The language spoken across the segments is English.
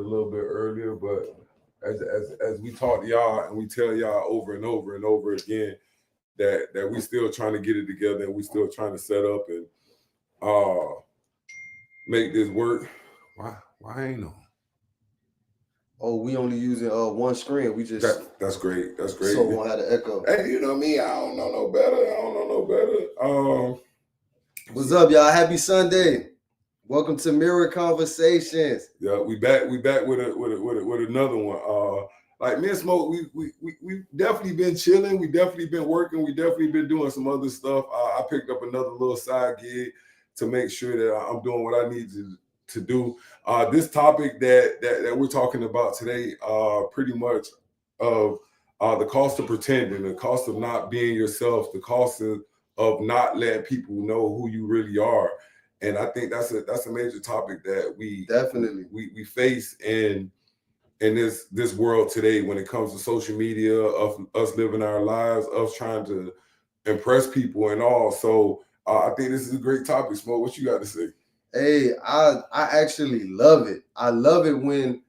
little bit earlier, but as we talk to y'all and we tell y'all over and over and over again that we still trying to get it together and we still trying to set up and uh make this work. Why ain't no? Oh, we only using one screen. We just that's great. That's great. So we won't have the echo. Hey, you know me. I don't know no better. What's up, y'all? Happy Sunday. Welcome to Mirror Conversations. Yeah, we back with another one. Like me and Smoke, we definitely been chilling. We definitely been working. We definitely been doing some other stuff. I picked up another little side gig to make sure that I'm doing what I need to do. This topic that we're talking about today, pretty much of the cost of pretending, the cost of not being yourself, the cost of not letting people know who you really are. And I think that's a major topic that we definitely we face in this world today when it comes to social media, of us living our lives, us trying to impress people and all. So I think this is a great topic. Smoke, what you got to say? Hey, I actually love it. I love it when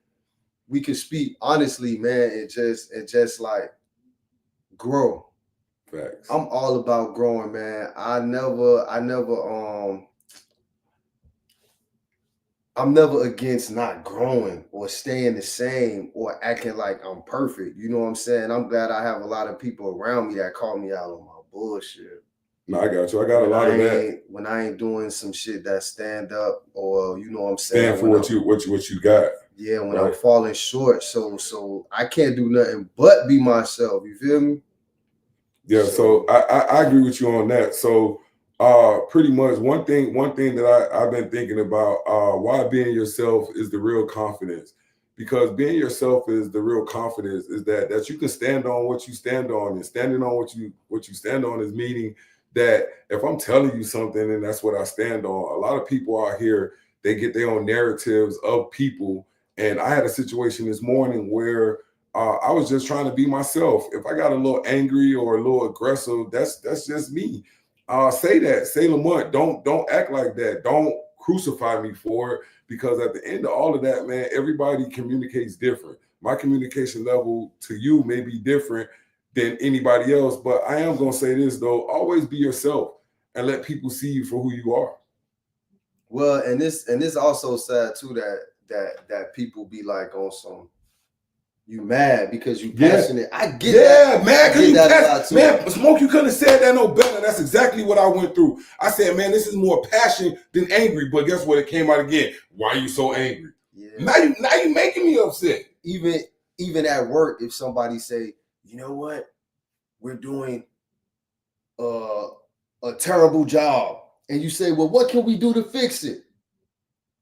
we can speak honestly, man, and just like grow. Facts. I'm all about growing, man. I'm never against not growing or staying the same or acting like I'm perfect. You know what I'm saying? I'm glad I have a lot of people around me that call me out on my bullshit. No, I got you. I got a lot of that. When I ain't doing some shit that stand up, or you know what I'm saying, stand for what you got. Yeah, when I'm falling short, so I can't do nothing but be myself. You feel me? Yeah. So I agree with you on that. So pretty much one thing that I've been thinking about, why being yourself is the real confidence. Because being yourself is the real confidence, is that you can stand on what you stand on, and standing on what you stand on is meaning that if I'm telling you something and that's what I stand on. A lot of people out here, they get their own narratives of people. And I had a situation this morning where I was just trying to be myself. If I got a little angry or a little aggressive, that's just me. Say that. Say Lamont, don't act like that. Don't crucify me for it, because at the end of all of that, man, everybody communicates different. My communication level to you may be different than anybody else, but I am gonna say this though: always be yourself and let people see you for who you are. Well, and this also sad too that people be like on some, you mad because you passionate. I get that. Man, because you passionate. Man, Smoke, you couldn't have said that no better. That's exactly what I went through. I said, man, this is more passion than angry. But guess what? It came out again. Why are you so angry? Yeah. Now you making me upset. Even at work, if somebody say, you know what, we're doing a terrible job, and you say, well, what can we do to fix it?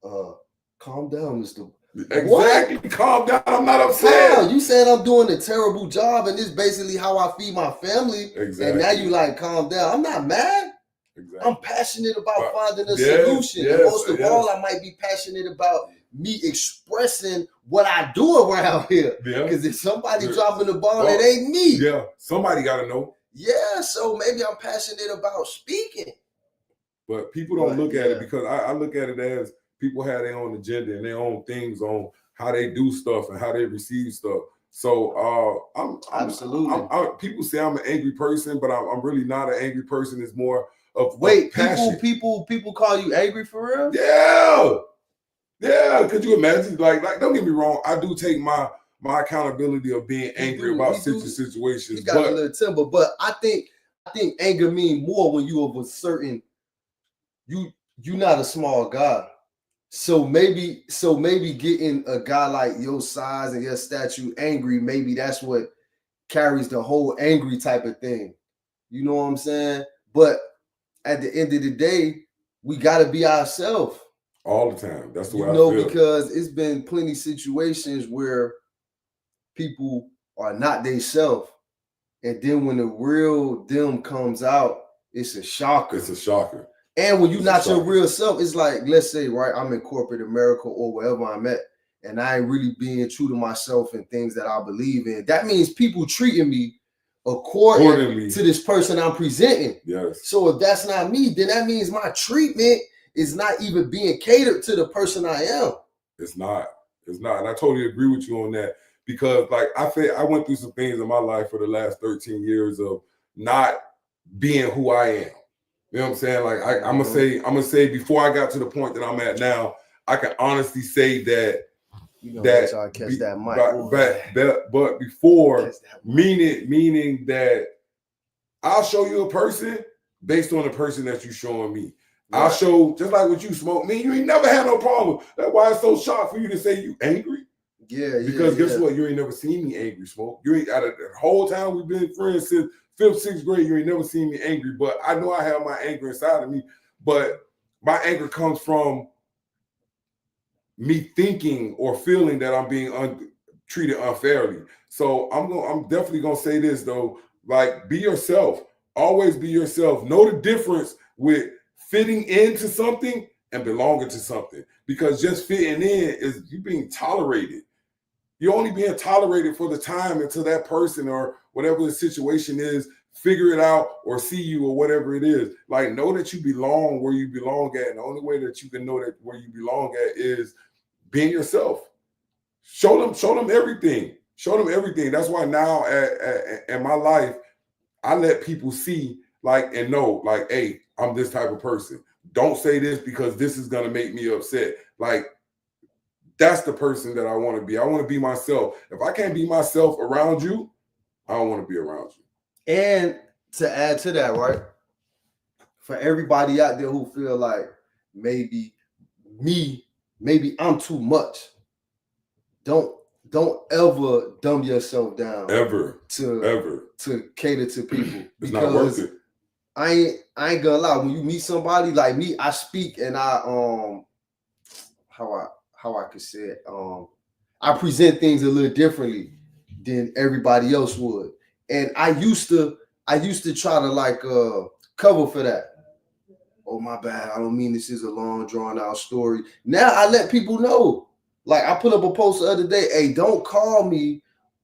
Calm down, Mr. Exactly. What? Calm down. I'm not upset. Wow, you said I'm doing a terrible job, and this is basically how I feed my family. Exactly. And now you like, calm down. I'm not mad. Exactly. I'm passionate about finding a solution. Yes, and most of all, I might be passionate about me expressing what I do around here. Because if somebody dropping the ball, it ain't me. Yeah, somebody got to know. Yeah, so maybe I'm passionate about speaking. But people don't look at it, because I look at it as people have their own agenda and their own things on how they do stuff and how they receive stuff. So I'm absolutely. People say I'm an angry person, but I'm really not an angry person. It's more of passion. People call you angry for real? Yeah. Could you imagine? Like don't get me wrong. I do take my accountability of being angry about situations. You got a little temper, but I think anger means more when you of a certain. You're not a small guy. So maybe getting a guy like your size and your stature angry, maybe that's what carries the whole angry type of thing. You know what I'm saying? But at the end of the day, we got to be ourselves. All the time. That's the way I feel. Because it's been plenty of situations where people are not themselves. And then when the real them comes out, it's a shocker. It's a shocker. And when you're not your real self, it's like, let's say, right, I'm in corporate America or wherever I'm at, and I ain't really being true to myself and things that I believe in. That means people treating me accordingly to this person I'm presenting. Yes. So if that's not me, then that means my treatment is not even being catered to the person I am. It's not. It's not. And I totally agree with you on that because, like, I went through some things in my life for the last 13 years of not being who I am. You know what I'm saying? Like, I'm gonna say before I got to the point that I'm at now, I can honestly say that but before, meaning that I'll show you a person based on the person that you're showing me. Right. I'll show, just like what you smoke me, you ain't never had no problem. That's why it's so shocked for you to say you angry. Yeah, because guess what? You ain't never seen me angry, Smoke. You ain't, out of the whole time we've been friends since 5th, 6th grade, you ain't never seen me angry. But I know I have my anger inside of me. But my anger comes from me thinking or feeling that I'm being treated unfairly. So I'm definitely gonna say this though, like, be yourself. Always be yourself. Know the difference with fitting into something and belonging to something. Because just fitting in is you being tolerated. You're only being tolerated for the time until that person or whatever the situation is figure it out or see you or whatever it is. Like, know that you belong where you belong at. And the only way that you can know that where you belong at is being yourself. Show them everything. Show them everything. That's why now in my life, I let people see, like, and know, like, hey, I'm this type of person. Don't say this because this is gonna make me upset. Like, that's the person that I want to be. I want to be myself. If I can't be myself around you, I don't want to be around you. And to add to that, right? For everybody out there who feel like maybe I'm too much. Don't ever dumb yourself down. Ever. To cater to people. It's not worth it. I ain't gonna lie. When you meet somebody like me, I speak and I how I could say it. I present things a little differently than everybody else would. And I used to try to like cover for that. Oh, my bad. I don't mean this is a long drawn out story. Now I let people know. Like, I put up a post the other day. Hey, don't call me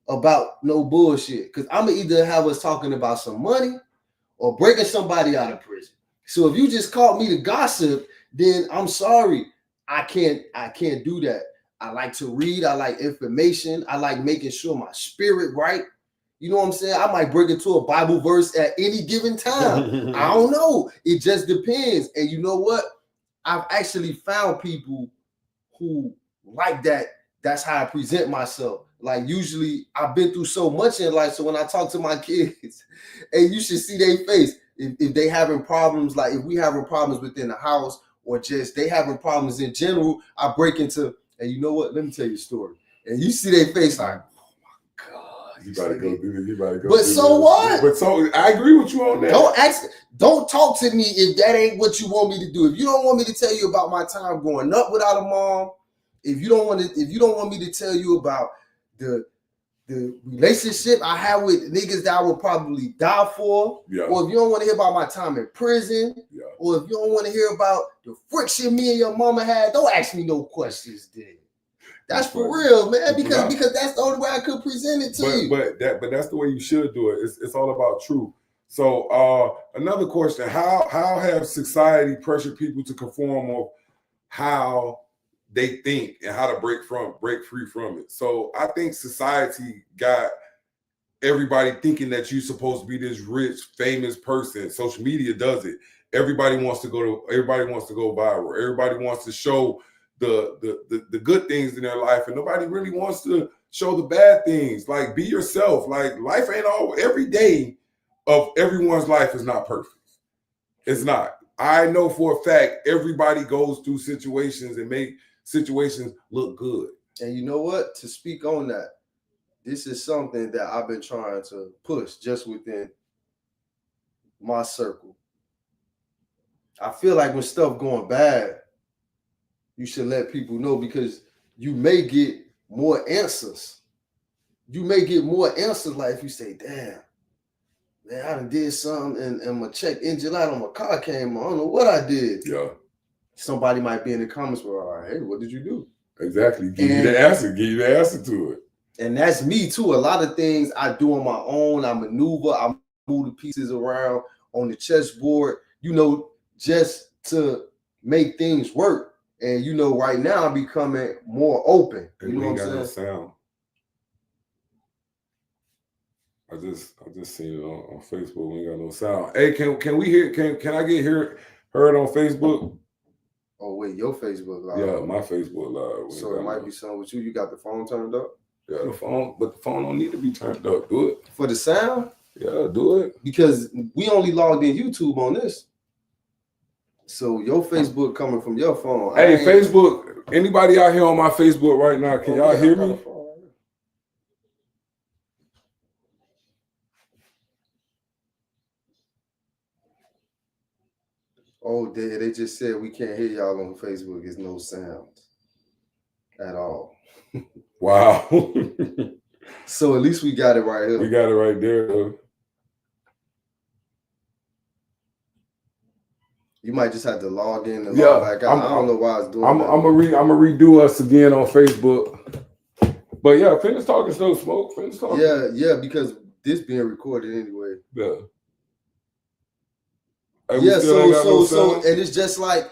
about no bullshit. Because I'm gonna either have us talking about some money or breaking somebody out of prison. So if you just called me to gossip, then I'm sorry. I can't do that. I like to read. I like information. I like making sure my spirit right. You know what I'm saying? I might bring it to a Bible verse at any given time. I don't know. It just depends. And you know what? I've actually found people who like that. That's how I present myself. Like, usually I've been through so much in life. So when I talk to my kids, and you should see their face, if they having problems, like if we having problems within the house or just they having problems in general, I break into, and you know what? Let me tell you a story. And you see their face like, oh my God. You better go do this. You better go. But so what? But so I agree with you on that. Don't talk to me if that ain't what you want me to do. If you don't want me to tell you about my time growing up without a mom, if you don't want me to tell you about the relationship I had with niggas that I would probably die for, or if you don't want to hear about my time in prison, or if you don't want to hear about the friction me and your mama had, don't ask me no questions, then. That's for real, man, because that's the only way I could present it to you. But that's the way you should do it. It's all about truth. So another question: How have society pressured people to conform of how they think and how to break free from it? So I think society got everybody thinking that you're supposed to be this rich, famous person. Social media does it. Everybody wants to go viral. Everybody wants to show the good things in their life, and nobody really wants to show the bad things. Like, be yourself. Like, life ain't all, every day of everyone's life is not perfect. It's not. I know for a fact everybody goes through situations and make situations look good. And you know what? To speak on that, this is something that I've been trying to push just within my circle. I feel like when stuff going bad, you should let people know, because you may get more answers. You may get more answers, like if you say, damn, man, I done did something and my check engine light on my car came on. I don't know what I did. Yeah. Somebody might be in the comments where, all right, hey, what did you do? Exactly. Give you the answer to it. And that's me too. A lot of things I do on my own. I maneuver, I move the pieces around on the chessboard, just to make things work. And you know, right now I'm becoming more open. You know what I'm saying? No sound. I just seen it on Facebook. We ain't got no sound. Hey, can we hear? Can I get heard on Facebook? Oh wait, your Facebook live. Yeah, my Facebook live. So it might be something with you. You got the phone turned up? Yeah, the phone, but the phone don't need to be turned up. Do it. For the sound? Yeah, do it. Because we only logged in YouTube on this. So your Facebook coming from your phone. Hey, Facebook, anybody out here on my Facebook right now, can y'all hear me? Oh, they just said we can't hear y'all on Facebook. There's no sound at all. Wow. So at least we got it right here. We got it right there, though. You might just have to log in and log back out. I don't know why it's doing I'm that. gonna redo us again on Facebook. But yeah, finish talking, Snow Smoke. Finish talking. Yeah, because this being recorded anyway. Yeah. Yeah, so and it's just like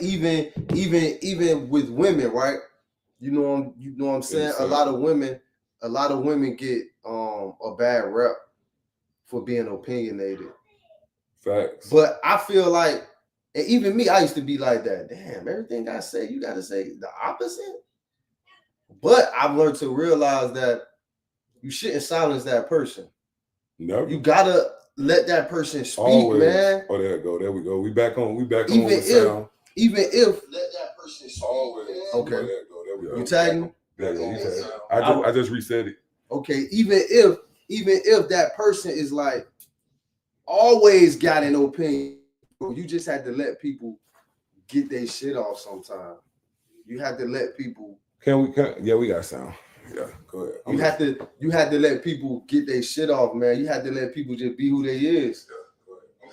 even with women, right? You know what I'm saying? A lot of women get a bad rep for being opinionated. Facts. But I feel like, and even me, I used to be like that. Damn, everything I say, you gotta say the opposite. But I've learned to realize that you shouldn't silence that person. Never. You gotta let that person speak, always, man. Oh, there we go. We back on Even the sound. Even if let that person speak. Always. Okay. There we go. You tagging? I just reset it. Okay, even if that person is like always got an opinion, you just had to let people get their shit off sometime. You had to let people. Yeah, we got sound. Yeah, go ahead. You had to let people get their shit off, man. You had to let people just be who they is.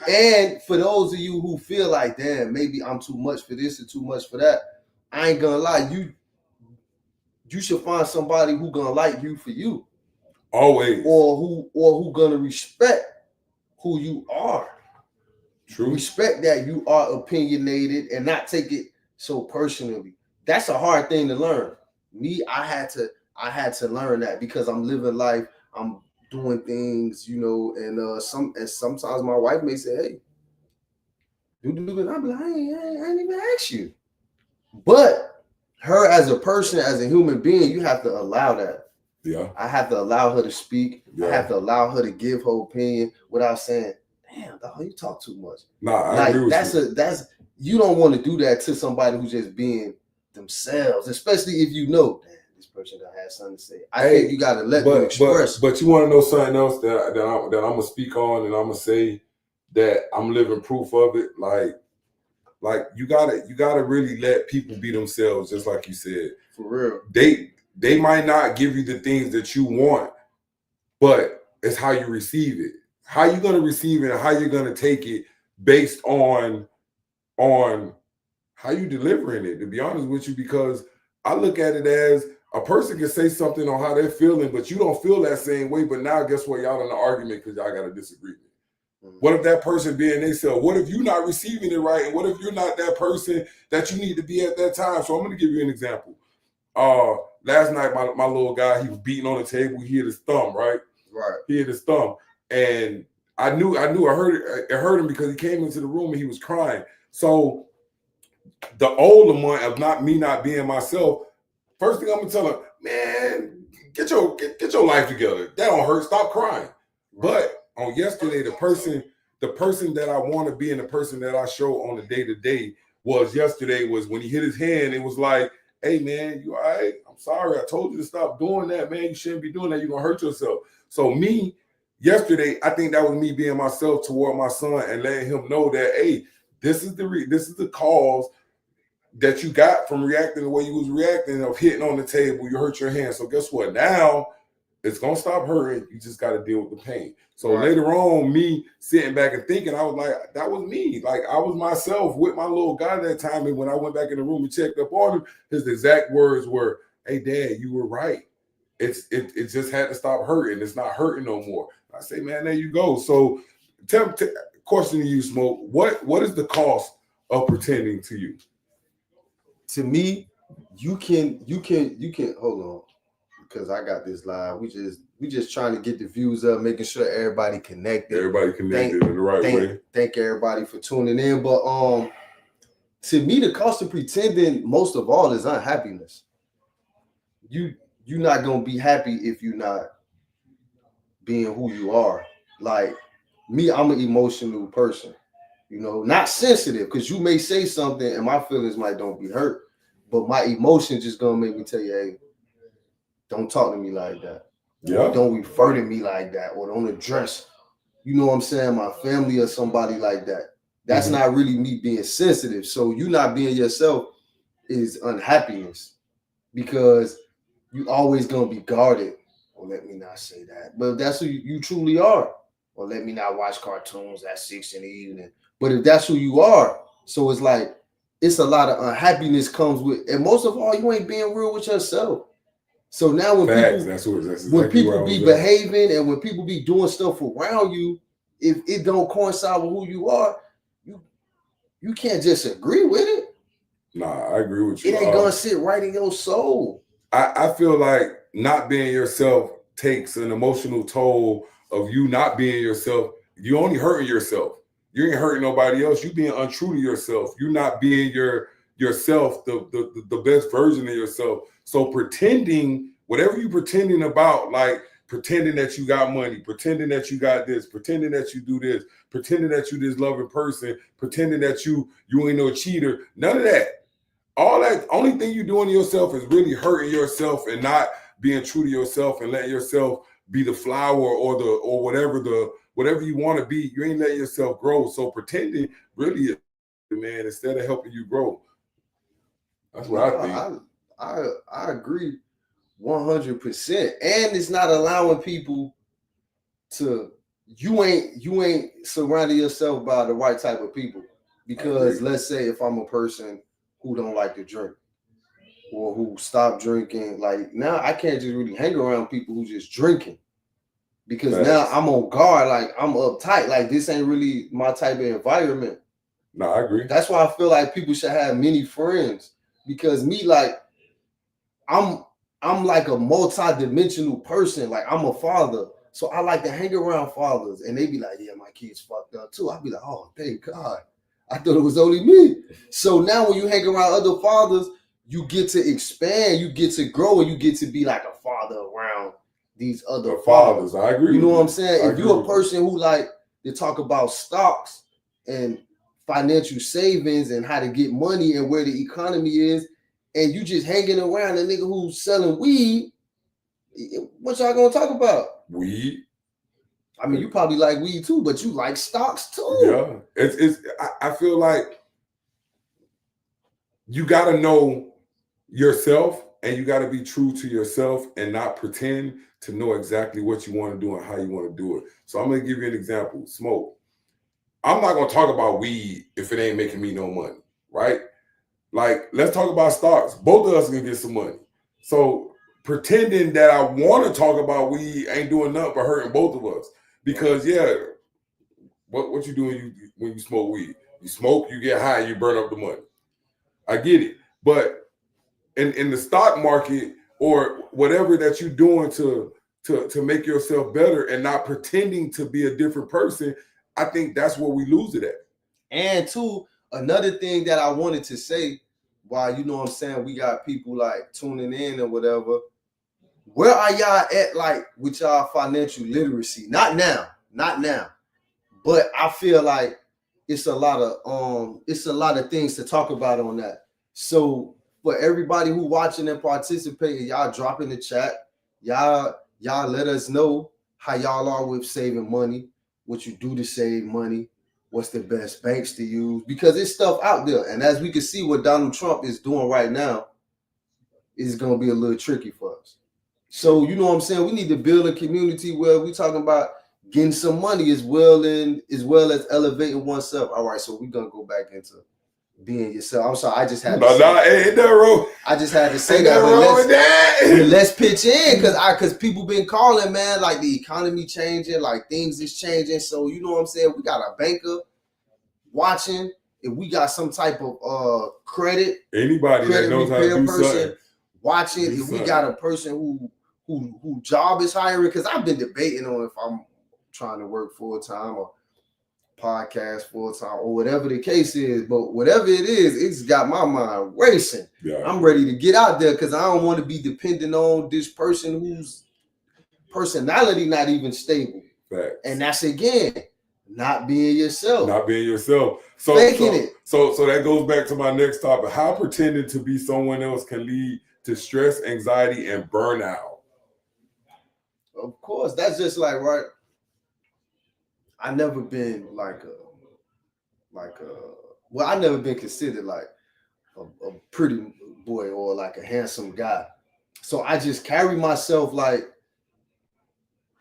Yeah, and for those of you who feel like, damn, maybe I'm too much for this or too much for that, I ain't gonna lie, you should find somebody who gonna like you for you. Always. Or who gonna respect who you are. True. Respect that you are opinionated and not take it so personally. That's a hard thing to learn. Me, I had to learn that because I'm living life, I'm doing things, you know, and sometimes my wife may say, hey, do it. I'm like, I ain't even ask you. But her as a person, as a human being, you have to allow that. Yeah. I have to allow her to speak. Yeah. I have to allow her to give her opinion without saying, damn, dog, you talk too much. Nah, I agree with you. That's you don't want to do that to somebody who's just being themselves, especially if you know, damn, this person that has something to say. I think you gotta let them express. But you want to know something else that I'm gonna speak on, and I'm gonna say that I'm living proof of it. Like you gotta really let people be themselves, just like you said. For real. They might not give you the things that you want, but it's how you receive it. How you gonna receive it and how you're gonna take it based on how you delivering it, to be honest with you, because I look at it as a person can say something on how they're feeling, but you don't feel that same way. But now guess what? Y'all in an argument because y'all got a disagreement. Mm-hmm. What if that person being themselves? What if you're not receiving it right? And what if you're not that person that you need to be at that time? So I'm gonna give you an example. Last night, my little guy, he was beating on the table. He hit his thumb, right? Right. He hit his thumb. And I hurt him because he came into the room and he was crying. So the older one of not being myself, first thing I'm gonna tell him, man, get your life together. That don't hurt. Stop crying. Right. But on yesterday, the person that I want to be and the person that I show on the day-to-day was when he hit his hand, it was like, hey man, you all right? I'm sorry. I told you to stop doing that, man. You shouldn't be doing that. You're gonna hurt yourself. So me, yesterday, I think that was me being myself toward my son and letting him know that, hey, this is the cause that you got from reacting the way you was reacting, of hitting on the table. You hurt your hand. So guess what? Now it's gonna stop hurting. You just got to deal with the pain. So later on, me sitting back and thinking, I was like, that was me. Like I was myself with my little guy that time. And when I went back in the room and checked up on him, his exact words were, hey, Dad, you were right. It just had to stop hurting. It's not hurting no more. I say, man, there you go. So question to you, Smoke, what is the cost of pretending to you? to me, you can hold on, because I got this live. We just trying to get the views up, making sure everybody connected. Everybody connected in the right way. Thank everybody for tuning in. But to me, the cost of pretending most of all is unhappiness. You're not gonna be happy if you're not being who you are. Like me, I'm an emotional person, not sensitive, because you may say something and my feelings might don't be hurt, but my emotions just gonna make me tell you, hey, don't talk to me like that. Yeah. Don't refer to me like that, or don't address, what I'm saying, my family or somebody like that. That's not really me being sensitive. So you not being yourself is unhappiness, because you always gonna be guarded. Or let me not say that, but if that's who you truly are. Or let me not watch cartoons at 6 in the evening. But if that's who you are, so it's like it's a lot of unhappiness comes with, and most of all, you ain't being real with yourself. So now when people be behaving and when people be doing stuff around you, if it don't coincide with who you are, you can't just agree with it. Nah, I agree with you. It ain't gonna sit right in your soul. I feel like not being yourself takes an emotional toll of you not being yourself. You only hurting yourself. You ain't hurting nobody else. You being untrue to yourself. You're not being yourself, the best version of yourself. So pretending, whatever you pretending about, like pretending that you got money, pretending that you got this, pretending that you do this, pretending that you this loving person, pretending that you ain't no cheater, none of that. All that, only thing you're doing to yourself is really hurting yourself and not being true to yourself and letting yourself be the flower or whatever you want to be. You ain't letting yourself grow. So pretending really, man, instead of helping you grow. That's what I think. I agree 100%. And it's not allowing people to, you ain't surrounding yourself by the right type of people. Because let's say if I'm a person who don't like to drink or who stopped drinking, like now I can't just really hang around people who just drinking, because now I'm on guard, like I'm uptight, like this ain't really my type of environment. No, I agree. That's why I feel like people should have many friends, because me, like I'm like a multi-dimensional person. Like I'm a father, so I like to hang around fathers, and they be like, yeah, my kids fucked up too. I'd be like, oh, thank God. I thought it was only me. So now when you hang around other fathers, you get to expand, you get to grow, and you get to be like a father around these other fathers. I agree. You know what I'm saying? If you're a person who like to talk about stocks and financial savings and how to get money and where the economy is, and you just hanging around a nigga who's selling weed, what y'all gonna talk about? Weed. I mean, you probably like weed too, but you like stocks too. Yeah, I feel like you got to know yourself and you got to be true to yourself and not pretend to know exactly what you want to do and how you want to do it. So I'm going to give you an example. Smoke. I'm not going to talk about weed if it ain't making me no money, right? Like, let's talk about stocks. Both of us can get some money. So pretending that I want to talk about weed ain't doing nothing but hurting both of us. Because, yeah, what you doing when you smoke weed? You smoke, you get high, you burn up the money. I get it. But in the stock market or whatever that you're doing to make yourself better and not pretending to be a different person, I think that's where we lose it at. And two, another thing that I wanted to say, while you know what I'm saying, we got people like tuning in or whatever. Where are y'all at, like, with y'all financial literacy? Not now. But I feel like it's a lot of things to talk about on that. So for everybody who watching and participating, y'all drop in the chat. Y'all let us know how y'all are with saving money, what you do to save money, what's the best banks to use, because there's stuff out there. And as we can see what Donald Trump is doing right now is going to be a little tricky for us. So, you know what I'm saying? We need to build a community where we talking about getting some money as well as elevating oneself. All right, so we're going to go back into being yourself. I'm sorry, I just had to ain't that wrong. I just had to say that. But let's pitch in, because people been calling, man, like the economy changing, like things is changing. So, you know what I'm saying? We got a banker watching, if we got some type of credit Anybody that credit knows how to repair do person something. watching, Do if we something. got a person who job is hiring, because I've been debating on if I'm trying to work full time or podcast full time or whatever the case is, but whatever it is, it's got my mind racing. Yeah. I'm ready to get out there because I don't want to be dependent on this person whose personality not even stable. Facts. And that's again not being yourself. Not being yourself. So Faking it. So that goes back to my next topic. How pretending to be someone else can lead to stress, anxiety, and burnout. Of course, that's just like, right. I never been well, I never been considered like a pretty boy or like a handsome guy. So I just carry myself like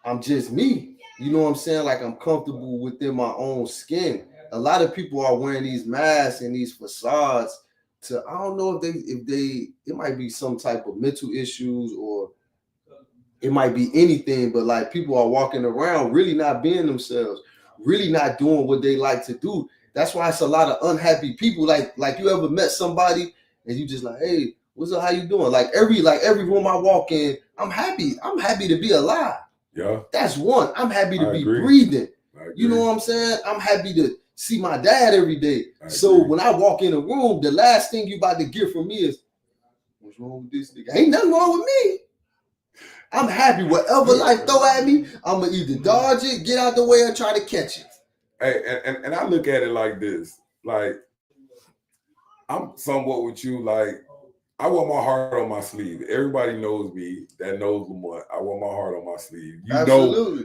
I'm just me. You know what I'm saying? Like I'm comfortable within my own skin. A lot of people are wearing these masks and these facades to, I don't know if they it might be some type of mental issues or it might be anything, but like people are walking around really not being themselves, really not doing what they like to do. That's why it's a lot of unhappy people. Like you ever met somebody and you just like, hey, what's up? How you doing? Like every room I walk in, I'm happy. I'm happy to be alive. Yeah. That's one. I'm happy to I be agree. breathing. I You know agree. what I'm saying? I'm happy to see my dad every day. I So agree. when I walk in a room, the last thing you about to get from me is, what's wrong with this nigga? Ain't nothing wrong with me. I'm happy. Whatever life throw at me, I'm gonna either dodge it, get out the way, or try to catch it. Hey, and I look at it like this. Like, I'm somewhat with you. Like, I wear my heart on my sleeve. Everybody knows me that knows Lamont. I wear my heart on my sleeve.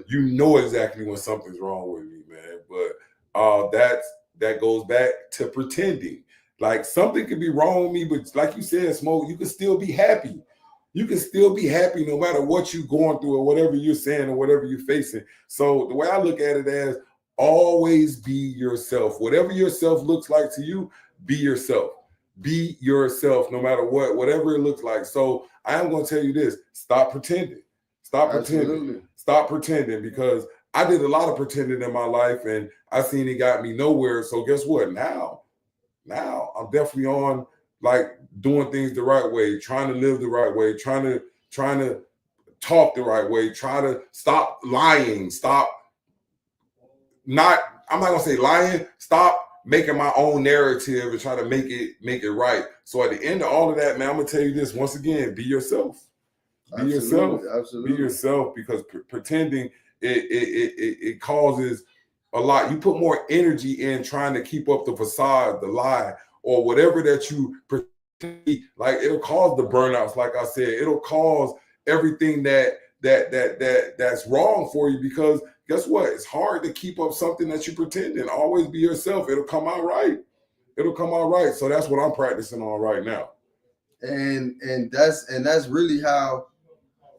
You know exactly when something's wrong with me, man. But that goes back to pretending. Like something could be wrong with me, but like you said, Smoke, you can still be happy. You can still be happy no matter what you're going through or whatever you're saying or whatever you're facing. So the way I look at it as always be yourself. Whatever yourself looks like to you, be yourself. Be yourself no matter what, whatever it looks like. So I am going to tell you this, stop pretending. Stop pretending. Absolutely. Stop pretending, because I did a lot of pretending in my life and I seen it got me nowhere. So guess what? Now I'm definitely on like doing things the right way, trying to live the right way, trying to talk the right way, try to stop lying, I'm not gonna say lying, stop making my own narrative and try to make it right. So at the end of all of that, man, I'm gonna tell you this once again: be yourself. Be yourself. Absolutely. Be yourself, because pretending it causes a lot. You put more energy in trying to keep up the facade, the lie, or whatever that you pretend. Like it'll cause the burnouts. Like I said, it'll cause everything that's wrong for you, because guess what? It's hard to keep up something that you pretend and always be yourself. It'll come out right. It'll come out right. So that's what I'm practicing on right now. And that's really how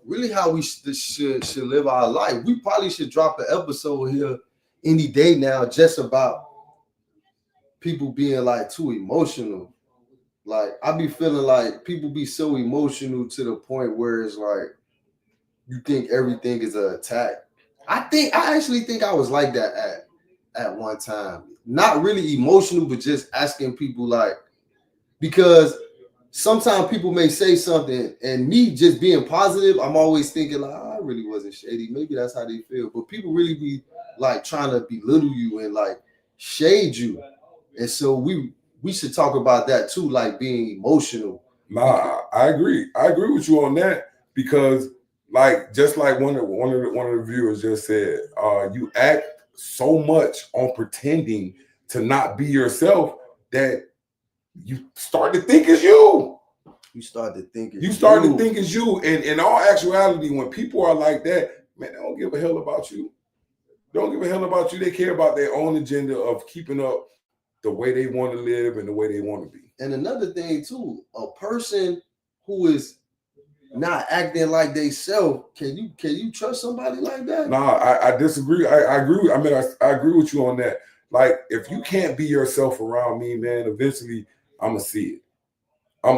we should live our life. We probably should drop an episode here any day now just about people being like too emotional. Like I be feeling like people be so emotional to the point where it's like you think everything is an attack. I actually think I was like that at one time. Not really emotional, but just asking people like, because sometimes people may say something and me just being positive, I'm always thinking like, I really wasn't shady. Maybe that's how they feel. But people really be like trying to belittle you and like shade you. And so we should talk about that too, like being emotional. Nah, I agree. I agree with you on that, because like just like one of the viewers just said, you act so much on pretending to not be yourself that you start to think it's you. You start to think it's you. And in all actuality, when people are like that, man, they don't give a hell about you. They don't give a hell about you. They care about their own agenda of keeping up the way they want to live and the way they want to be. And another thing too, a person who is not acting like they self, can you trust somebody like that? Nah, I disagree. I agree. I agree with you on that. Like, if you can't be yourself around me, man, eventually I'm gonna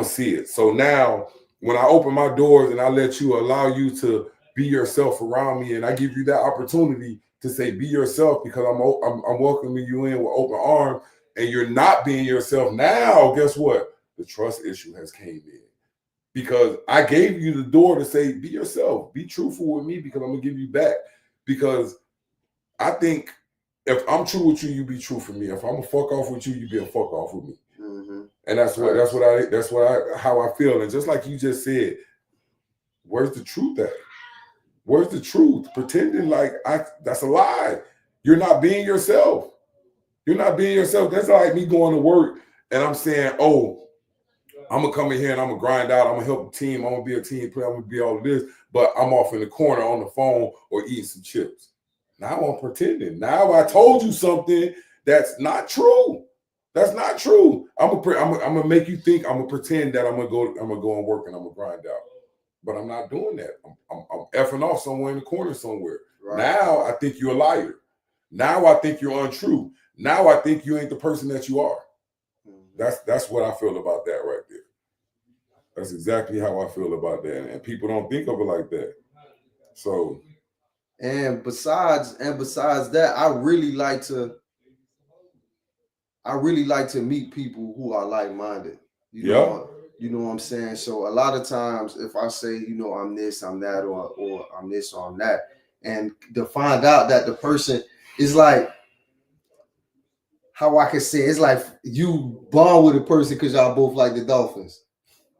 see it. So now, when I open my doors and I let you allow you to be yourself around me, and I give you that opportunity to say be yourself, because I'm welcoming you in with open arms, and you're not being yourself, now guess what? The trust issue has came in. Because I gave you the door to say, be yourself, be truthful with me, because I'm gonna give you back. Because I think if I'm true with you, you be true for me. If I'm a fuck off with you, you be a fuck off with me. Mm-hmm. And how I feel. And just like you just said, where's the truth at? Where's the truth? Pretending like that's a lie. You're not being yourself. You're not being yourself. That's like me going to work and I'm saying, oh, I'm gonna come in here and I'm gonna grind out. I'm gonna help the team. I'm gonna be a team player. I'm gonna be all of this, but I'm off in the corner on the phone or eating some chips. Now I'm pretending. Now I told you something that's not true. That's not true. I'm gonna make you think. I'm gonna pretend that I'm gonna go and work and I'm gonna grind out, but I'm not doing that. I'm effing off somewhere in the corner somewhere. Right. Now I think you're a liar. Now I think you're untrue. Now I think you ain't the person that you are. That's what I feel about that right there. That's exactly how I feel about that, and people don't think of it like that. So, and besides that, I really like to meet people who are like-minded. You know what I'm saying? So a lot of times, if I say, I'm this, I'm that, or I'm this, or I'm that, and to find out that the person is like, how I can say, it's like you bond with a person because y'all both like the Dolphins.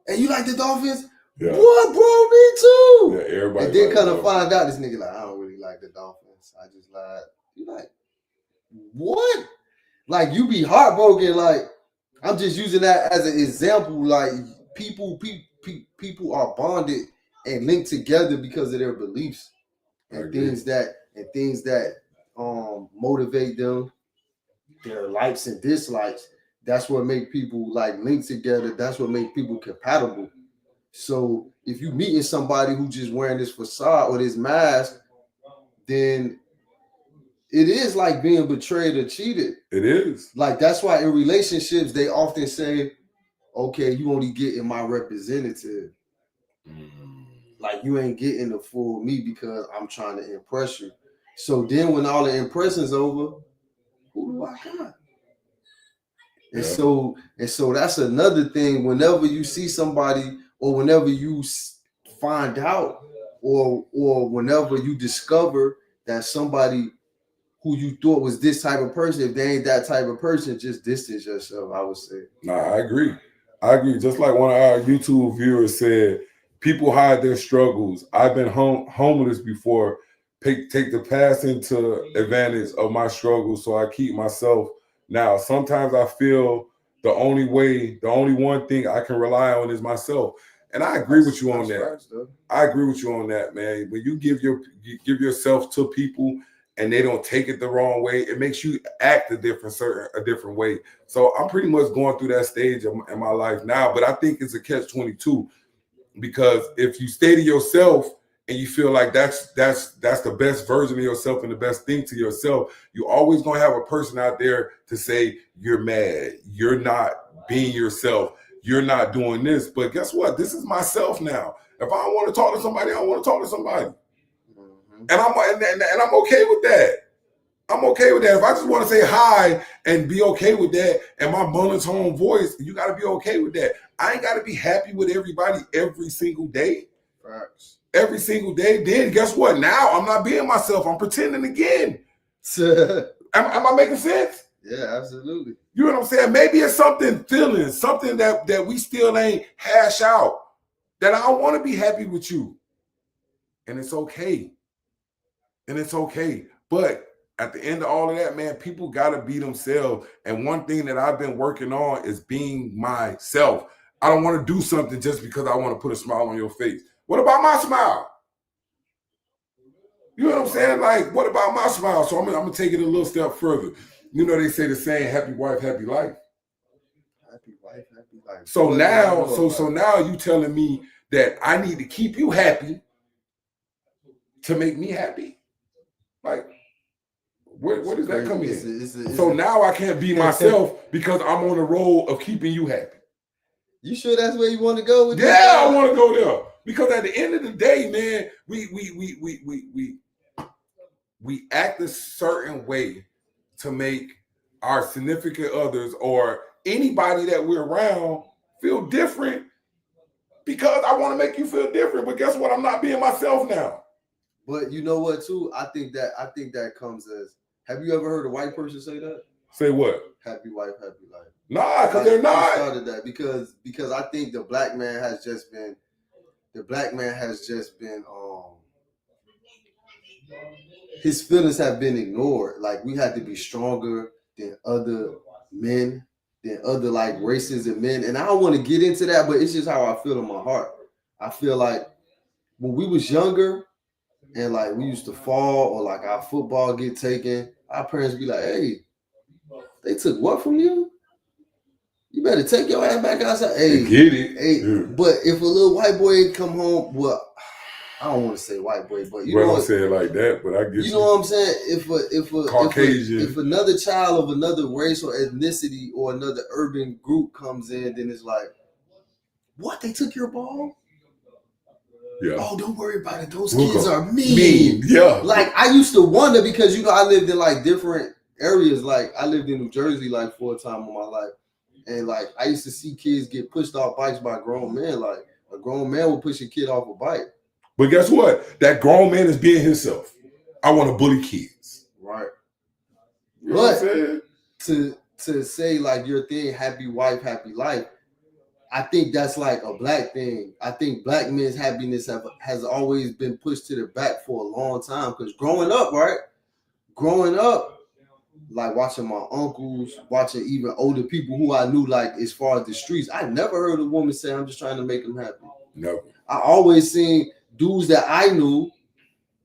And you like the Dolphins? Yeah. What, bro? Me too. Yeah, everybody. And then kind of find out this nigga like, I don't really like the Dolphins. I just like, you like, what? Like, you be heartbroken. Like, I'm just using that as an example. Like, people are bonded and linked together because of their beliefs and things that motivate them, their likes and dislikes. That's what make people like link together. That's what make people compatible. So if you meeting somebody who just wearing this facade or this mask, then it is like being betrayed or cheated. It is. Like, that's why in relationships, they often say, okay, you only getting my representative. Like, you ain't getting the full me because I'm trying to impress you. So then when all the impression's over, who do I got? And so that's another thing. Whenever you see somebody, or whenever you find out, or whenever you discover that somebody who you thought was this type of person, if they ain't that type of person, just distance yourself, I would say. Nah, I agree. Just like one of our YouTube viewers said, people hide their struggles. I've been homeless before. Take the past into advantage of my struggles, so I keep myself. Now, sometimes I feel the only one thing I can rely on is myself. And I agree with you on that. I agree with you on that, man. When you give yourself to people and they don't take it the wrong way, it makes you act a different way. So I'm pretty much going through that stage in my life now, but I think it's a catch-22, because if you stay to yourself and you feel like that's the best version of yourself and the best thing to yourself, you always gonna have a person out there to say you're mad, you're not being yourself, you're not doing this. But guess what? This is myself now. If I don't want to talk to somebody, I don't want to talk to somebody. And I'm okay with that. I'm okay with that. If I just want to say hi and be okay with that, and my monotone voice, you got to be okay with that. I ain't got to be happy with everybody every single day. Facts. Every single day. Then guess what? Now I'm not being myself. I'm pretending again. Am I making sense? Yeah, absolutely. You know what I'm saying? Maybe it's something that we still ain't hash out, that I don't want to be happy with you. And it's okay. But at the end of all of that, man, people got to be themselves. And one thing that I've been working on is being myself. I don't want to do something just because I want to put a smile on your face. What about my smile? You know what I'm saying? Like, what about my smile? So I'm going to take it a little step further. You know, they say the saying, happy wife, happy life. Happy wife, happy life. So now you telling me that I need to keep you happy to make me happy? Like, where does that come in? So now I can't be myself because I'm on the road of keeping you happy. You sure that's where you want to go with that? Yeah, I want to go there. Because at the end of the day, man, we act a certain way to make our significant others or anybody that we're around feel different because I want to make you feel different. But guess what? I'm not being myself now. But you know what, too? I think that comes as. Have you ever heard a white person say that? Say what? Happy wife, happy life. Nah, because they're not. Started that because I think the black man has just been his feelings have been ignored. Like we had to be stronger than other men, than other like races and men. And I don't want to get into that, but it's just how I feel in my heart. I feel like when we was younger and like we used to fall or like our football get taken, our parents be like, hey, they took what from you? You better take your ass back outside. Hey, get it. Hey, yeah. But if a little white boy come home, well, I don't want to say white boy, but you know, I say it like that, but I get you know what I'm saying. If Caucasian, if another child of another race or ethnicity or another urban group comes in, then it's like, what? They took your ball? Yeah. Oh, don't worry about it. Those kids are mean. Yeah. Like I used to wonder because you know I lived in like different areas. Like I lived in New Jersey like for a time of my life. And like I used to see kids get pushed off bikes by grown men. Like a grown man would push a kid off a bike. But guess what? That grown man is being himself. I want to bully kids. Right. You know what I'm saying? To say like your thing, happy wife, happy life, I think that's like a black thing. I think black men's happiness has always been pushed to the back for a long time. Because growing up, like watching my uncles, watching even older people who I knew, like as far as the streets, I never heard a woman say, I'm just trying to make them happy. Never. I always seen dudes that I knew,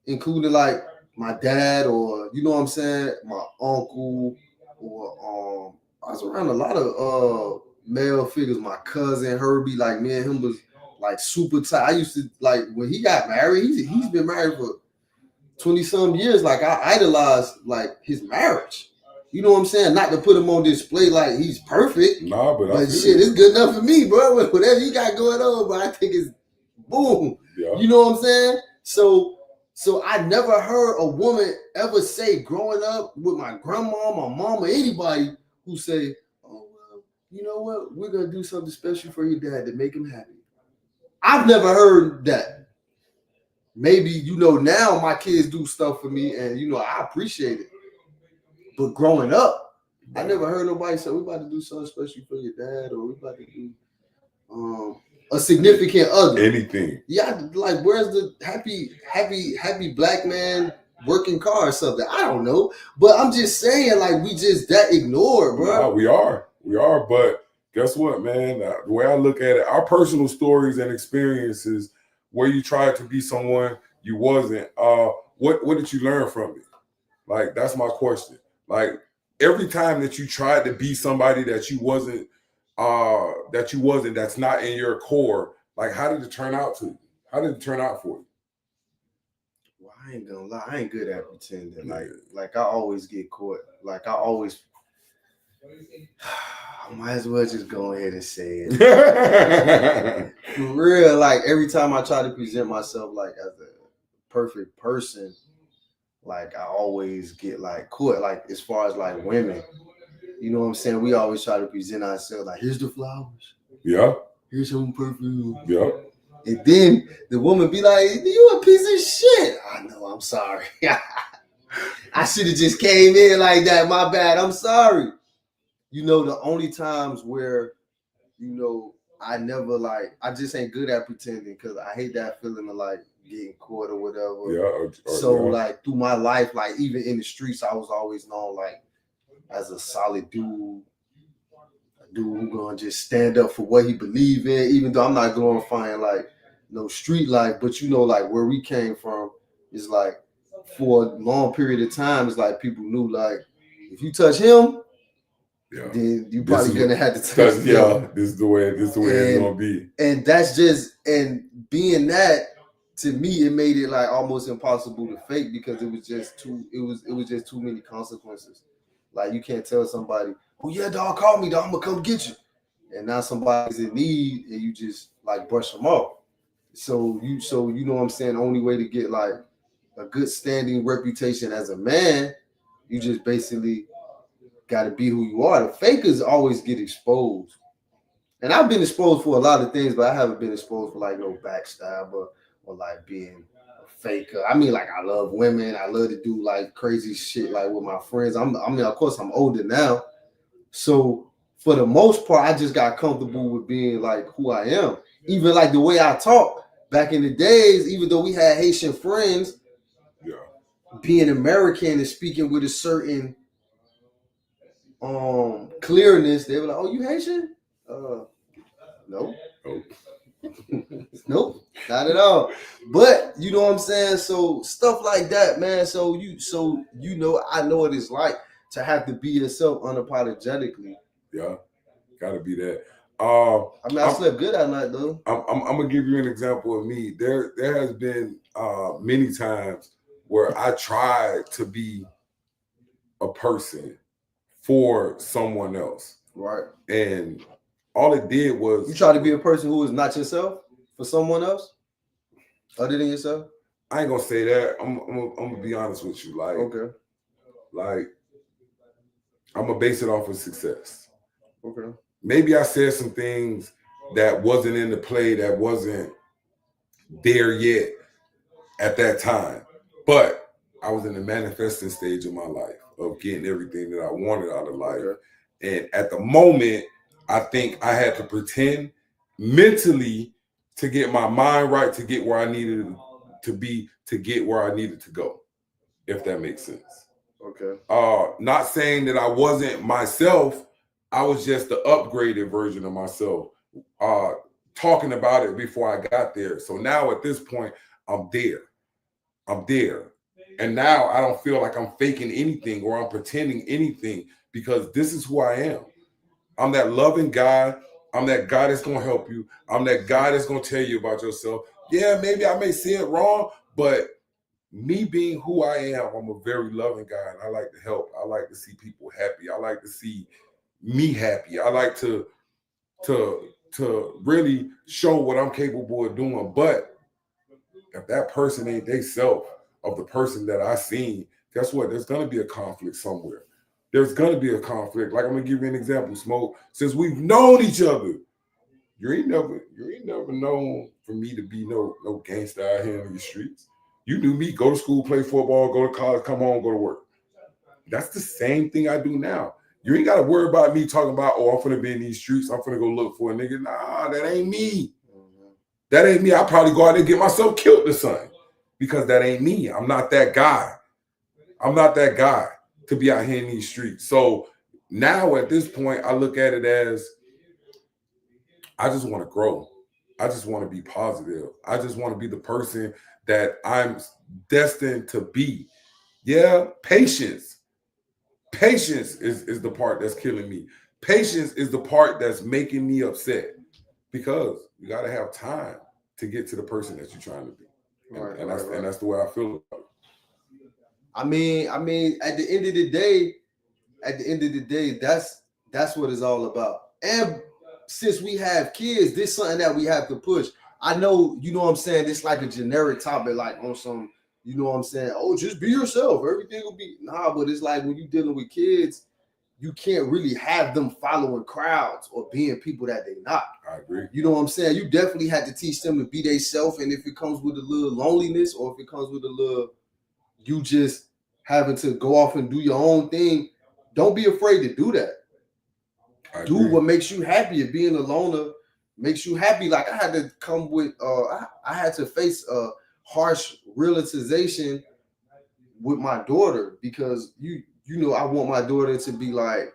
including like my dad or, you know what I'm saying, my uncle, or I was around a lot of male figures, my cousin Herbie, like me and him was like super tight. I used to, like when he got married, he's been married for 20-some years. Like I idolized like his marriage. You know what I'm saying? Not to put him on display like he's perfect. Nah, but shit, it's good enough for me, bro. Whatever you got going on, but I think it's boom. Yeah. You know what I'm saying? So I never heard a woman ever say growing up with my grandma, my mom, or anybody who say, oh, well, you know what? We're going to do something special for your dad to make him happy. I've never heard that. Maybe, you know, now my kids do stuff for me and, you know, I appreciate it. But growing up, I never heard nobody say, we're about to do something special for your dad or we're about to do a significant other. Anything. Yeah, like where's the happy black man working car or something? I don't know. But I'm just saying, like, we just that ignored, bro. Nah, we are. But guess what, man? The way I look at it, our personal stories and experiences where you tried to be someone you wasn't, what did you learn from it? Like, that's my question. Like, every time that you tried to be somebody that you wasn't, that's not in your core, like, how did it turn out to you? How did it turn out for you? Well, I ain't gonna lie, I ain't good at pretending. Like I always get caught. Like I might as well just go ahead and say it. For real, like every time I try to present myself like as a perfect person, like I always get like caught, like as far as like women. You know what I'm saying? We always try to present ourselves like, here's the flowers. Yeah. Here's some perfume. Yeah. And then the woman be like, you a piece of shit. I know, I'm sorry. I should have just came in like that. My bad. I'm sorry. You know, the only times where, you know, I just ain't good at pretending because I hate that feeling of like getting caught or whatever. Yeah. So like through my life, like even in the streets, I was always known like as a solid dude, a dude who gonna just stand up for what he believe in, even though I'm not glorifying like no street life, but you know, like where we came from is like for a long period of time, it's like people knew like if you touch him, then you probably gonna have to touch him. Yeah, this is the way it's gonna be. And that's just, and being that, to me, it made it like almost impossible to fake because it was just too many consequences. Like you can't tell somebody, oh yeah, dog, call me, dog, I'm gonna come get you. And now somebody's in need and you just like brush them off. So you know what I'm saying? The only way to get like a good standing reputation as a man, you just basically got to be who you are. The fakers always get exposed. And I've been exposed for a lot of things, but I haven't been exposed for like no backstab or like being a faker. I mean, like I love women. I love to do like crazy shit like with my friends. I mean, of course, I'm older now. So for the most part, I just got comfortable with being like who I am. Even like the way I talk back in the days, even though we had Haitian friends, being American and speaking with a certain clearness, they were like, "Oh, you Haitian?" No. Nope, not at all. But you know what I'm saying? So stuff like that, man. So you know, I know what it's like to have to be yourself unapologetically. Yeah, gotta be that. I mean, I slept good at night though. I'm gonna give you an example of me. There has been many times where I tried to be a person for someone else. Right. And all it did was you try to be a person who is not yourself for someone else other than yourself. I ain't gonna say that. I'm gonna be honest with you. Like, okay, like I'm gonna base it off of success. Okay. Maybe I said some things that wasn't in the play, that wasn't there yet at that time, but I was in the manifesting stage of my life of getting everything that I wanted out of life. Okay. And at the moment, I think I had to pretend mentally to get my mind right, to get where I needed to be, to get where I needed to go, if that makes sense. Okay. Not saying that I wasn't myself. I was just the upgraded version of myself, talking about it before I got there. So now at this point, I'm there. And now I don't feel like I'm faking anything or I'm pretending anything, because this is who I am. I'm that loving guy. I'm that guy that's going to help you. I'm that guy that's going to tell you about yourself. Yeah, maybe I may say it wrong, but me being who I am, I'm a very loving guy, and I like to help. I like to see people happy. I like to see me happy. I like to really show what I'm capable of doing. But if that person ain't they self of the person that I seen, guess what? There's going to be a conflict somewhere. There's going to be a conflict. Like, I'm going to give you an example, Smoke. Since we've known each other, you ain't never known for me to be no gangster out here in the streets. You knew me, go to school, play football, go to college, come home, go to work. That's the same thing I do now. You ain't got to worry about me talking about, oh, I'm finna be in these streets, I'm finna go look for a nigga. Nah, that ain't me. That ain't me. I'll probably go out there and get myself killed or something, because that ain't me. I'm not that guy. I'm not that guy to be out here in these streets. So now at this point, I look at it as I just want to grow. I just want to be positive. I just want to be the person that I'm destined to be. Yeah, patience. Patience is the part that's killing me. Patience is the part that's making me upset, because you got to have time to get to the person that you're trying to be. And that's the way I feel about it. I mean, at the end of the day, that's what it's all about. And since we have kids, this is something that we have to push. I know, you know what I'm saying? It's like a generic topic, like on some, you know what I'm saying? Oh, just be yourself. Everything will be but it's like when you're dealing with kids, you can't really have them following crowds or being people that they're not. I agree. You know what I'm saying? You definitely had to teach them to be themselves. And if it comes with a little loneliness, or if it comes with a little you just having to go off and do your own thing, don't be afraid to do that. Do what makes you happy. If being a loner makes you happy. Like, I had to come with I had to face a harsh realization with my daughter, because you know, I want my daughter to be like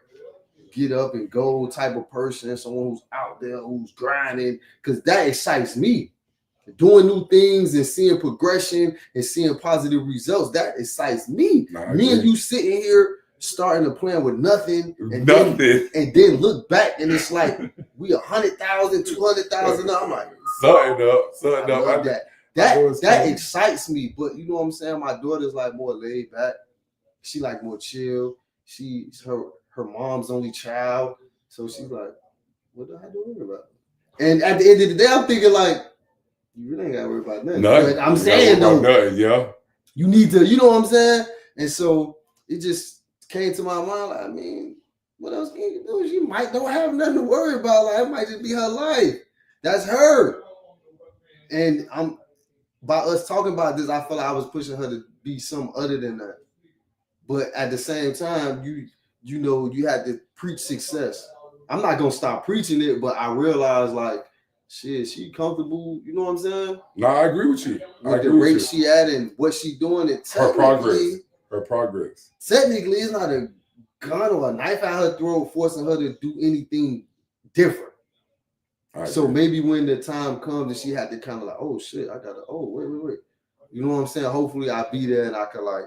get up and go type of person, someone who's out there, who's grinding, because that excites me. Doing new things and seeing progression and seeing positive results, that excites me. Me and you sitting here starting a plan with nothing, and then look back and it's like we 100,000, 200,000. I'm like, something up. That excites me. But you know what I'm saying? My daughter's like more laid back. She like more chill. She's her mom's only child, so she's like, what do I have to worry about? And at the end of the day, I'm thinking like, you really ain't gotta worry about nothing. But I'm saying though, yeah, you need to, you know what I'm saying? And so it just came to my mind. Like, I mean, What else can you do? She might don't have nothing to worry about. Like it might just be her life. That's her. And I'm by us talking about this, I feel like I was pushing her to be some other than that. But at the same time, you know, you had to preach success. I'm not gonna stop preaching it, but I realized like shit, she comfortable, you know what I'm saying? No, I agree with you. With the rate she at and what she doing, it her progress. Technically, it's not a gun or a knife at her throat forcing her to do anything different. So maybe when the time comes and she had to kind of like, oh shit, I gotta, oh wait. You know what I'm saying? Hopefully I'll be there and I can like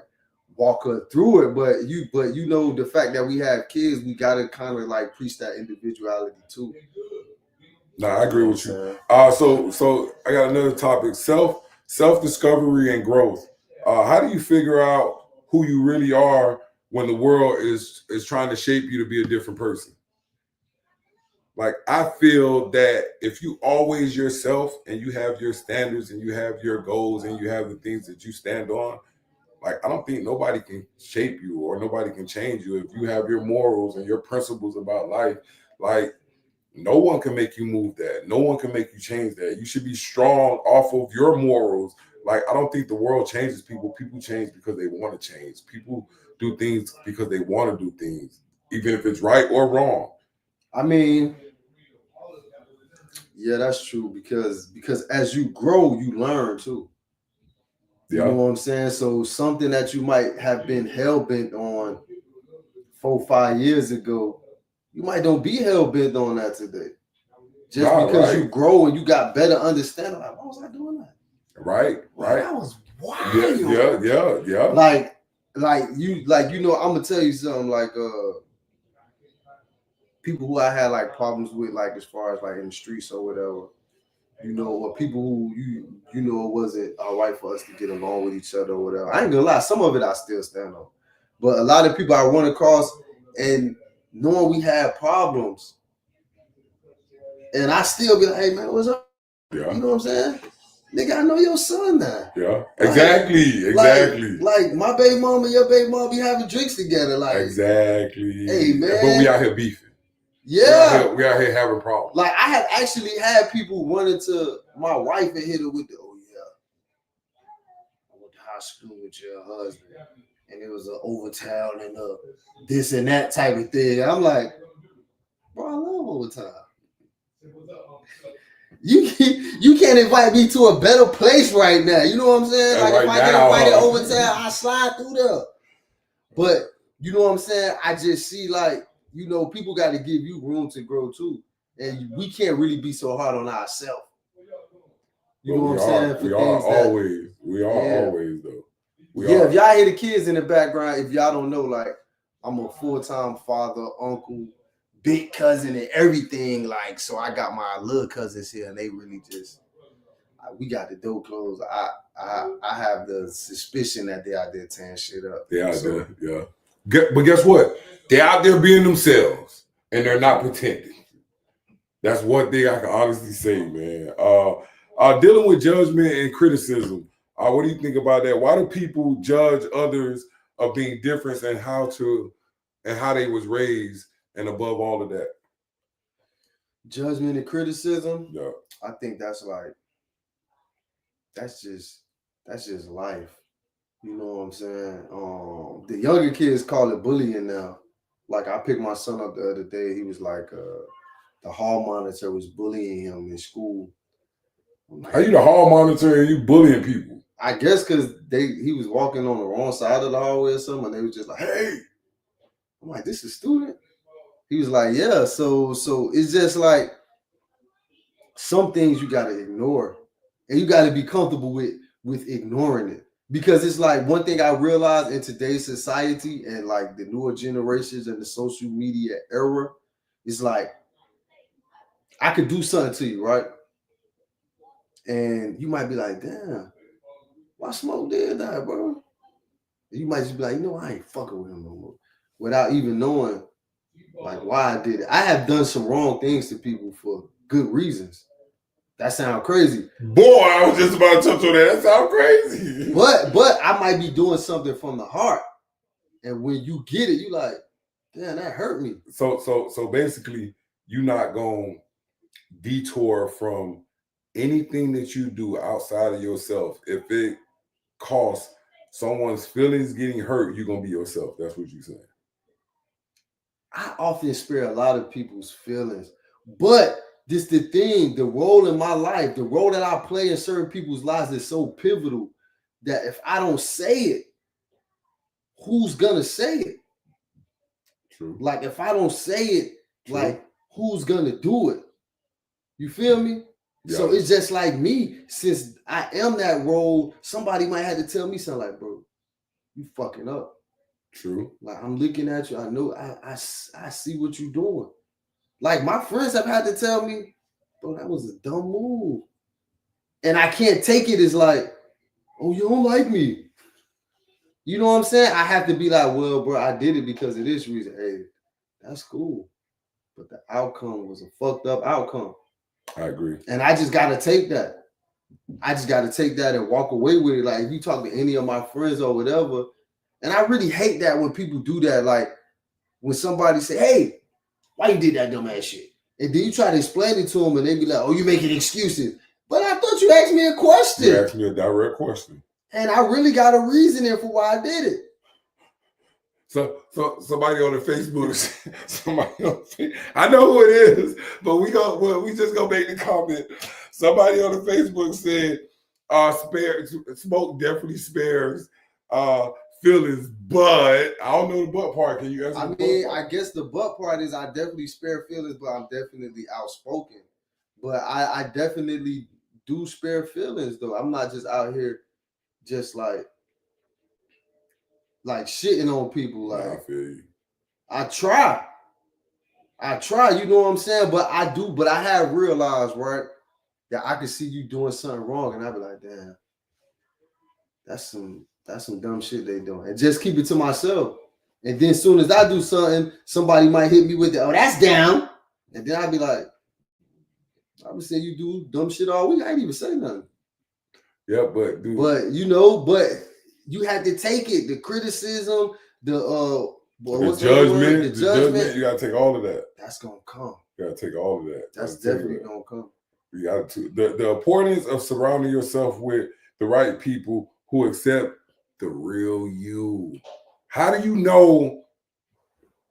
walk her through it. But you know the fact that we have kids, we gotta kind of like preach that individuality too. No, I agree with you. So I got another topic: self-discovery and growth. How do you figure out who you really are when the world is trying to shape you to be a different person? Like, I feel that if you always yourself and you have your standards and you have your goals and you have the things that you stand on, like, I don't think nobody can shape you or nobody can change you. If you have your morals and your principles about life, like, no one can make you move that. No one can make you change that. You should be strong off of your morals. Like, I don't think the world changes people. People change because they want to change. People do things because they want to do things, even if it's right or wrong. I mean, yeah, that's true because as you grow, you learn too. You know what I'm saying? So something that you might have been hell-bent on 4-5 years ago, you might don't be hell-bent on that today. Just because you grow and you got better understanding. Like, why was I doing that? Right. That was wild. Yeah. Like you know, I'm gonna tell you something, like people who I had like problems with, like as far as like in the streets or whatever, you know, or people who you know it wasn't all right for us to get along with each other or whatever. I ain't gonna lie, some of it I still stand on. But a lot of people I run across and knowing we had problems, and I still be like, hey man, what's up? Yeah. You know what I'm saying? Nigga, I know your son now. Yeah, exactly. Like my baby mama and your baby mama be having drinks together. Like, exactly. Hey man, but we out here beefing. Yeah, we out here having problems. Like, I have actually had people run into my wife and hit her with the, oh yeah, I went to high school with your husband, and it was an overtown and this and that type of thing. I'm like, bro, I love overtime. You can't invite me to a better place right now. You know what I'm saying? Like, if I get invited overtime, I slide through there. But you know what I'm saying? I just see, like, you know, people got to give you room to grow too, and we can't really be so hard on ourselves. You know what I'm saying? We are always though. If y'all hear the kids in the background, if y'all don't know, like, I'm a full-time father, uncle, big cousin, and everything. Like, so I got my little cousins here, and they really just, we got the door closed. I have the suspicion that they out there tearing shit up. They out there, yeah. But guess what? They're out there being themselves, and they're not pretending. That's one thing I can honestly say, man. Dealing with judgment and criticism. What do you think about that? Why do people judge others of being different and how they was raised, and above all of that? Judgment and criticism. Yeah. I think that's just life. You know what I'm saying? The younger kids call it bullying now. Like, I picked my son up the other day. He was like, the hall monitor was bullying him in school. Like, how you the hall monitor and you bullying people? I guess because he was walking on the wrong side of the hallway or something, and they was just like, hey. I'm like, this is a student? He was like, yeah. So it's just like some things you gotta ignore, and you gotta be comfortable with ignoring it. Because it's like, one thing I realized in today's society and like the newer generations and the social media era, is like, I could do something to you, right? And you might be like, damn, why Smoke did that, bro? You might just be like, you know, I ain't fucking with him no more, without even knowing like why I did it. I have done some wrong things to people for good reasons. That sounds crazy. Boy, I was just about to touch on that. That sounds crazy. But I might be doing something from the heart. And when you get it, you like, damn, that hurt me. So basically, you're not gonna detour from anything that you do outside of yourself. If it costs someone's feelings getting hurt, you're gonna be yourself. That's what you're saying. I often spare a lot of people's feelings, but this the thing, the role in my life, the role that I play in certain people's lives is so pivotal that if I don't say it, who's gonna say it? True. Like if I don't say it, True. like who's gonna do it? You feel me? Yeah. So it's just like me, since I am that role, somebody might have to tell me something like, bro, you fucking up. True. Like I'm looking at you. I know I see what you're doing. Like my friends have had to tell me, bro, that was a dumb move. And I can't take it as like, oh, you don't like me. You know what I'm saying? I have to be like, well, bro, I did it because of this reason. Hey, that's cool. But the outcome was a fucked up outcome. I agree. And I just gotta take that. I just gotta take that and walk away with it. Like if you talk to any of my friends or whatever, and I really hate that when people do that. Like when somebody say, hey, why you did that dumb ass shit? And then you try to explain it to them and they be like, oh, you making excuses. But I thought you asked me a question. You asked me a direct question. And I really got a reasoning for why I did it. So somebody on the Facebook, I know who it is, but we just gonna make the comment. Somebody on the Facebook said, smoke definitely spares feelings, but I don't know the butt part. Can you answer? I mean, I guess the butt part is I definitely spare feelings, but I'm definitely outspoken. But I definitely do spare feelings, though. I'm not just out here just like shitting on people. Like I feel you. I try, you know what I'm saying? But I have realized, right, that I can see you doing something wrong, and I be like, damn, that's some dumb shit they doing. And just keep it to myself. And then as soon as I do something, somebody might hit me with the, oh, that's down. And then I'd be like, I would say you do dumb shit all week. I ain't even say nothing. Yeah, but dude. But you had to take it. The criticism, the judgment. You gotta take all of that. That's gonna come. You gotta take all of that. That's definitely gonna come. You got to the importance of surrounding yourself with the right people who accept the real you. How do you know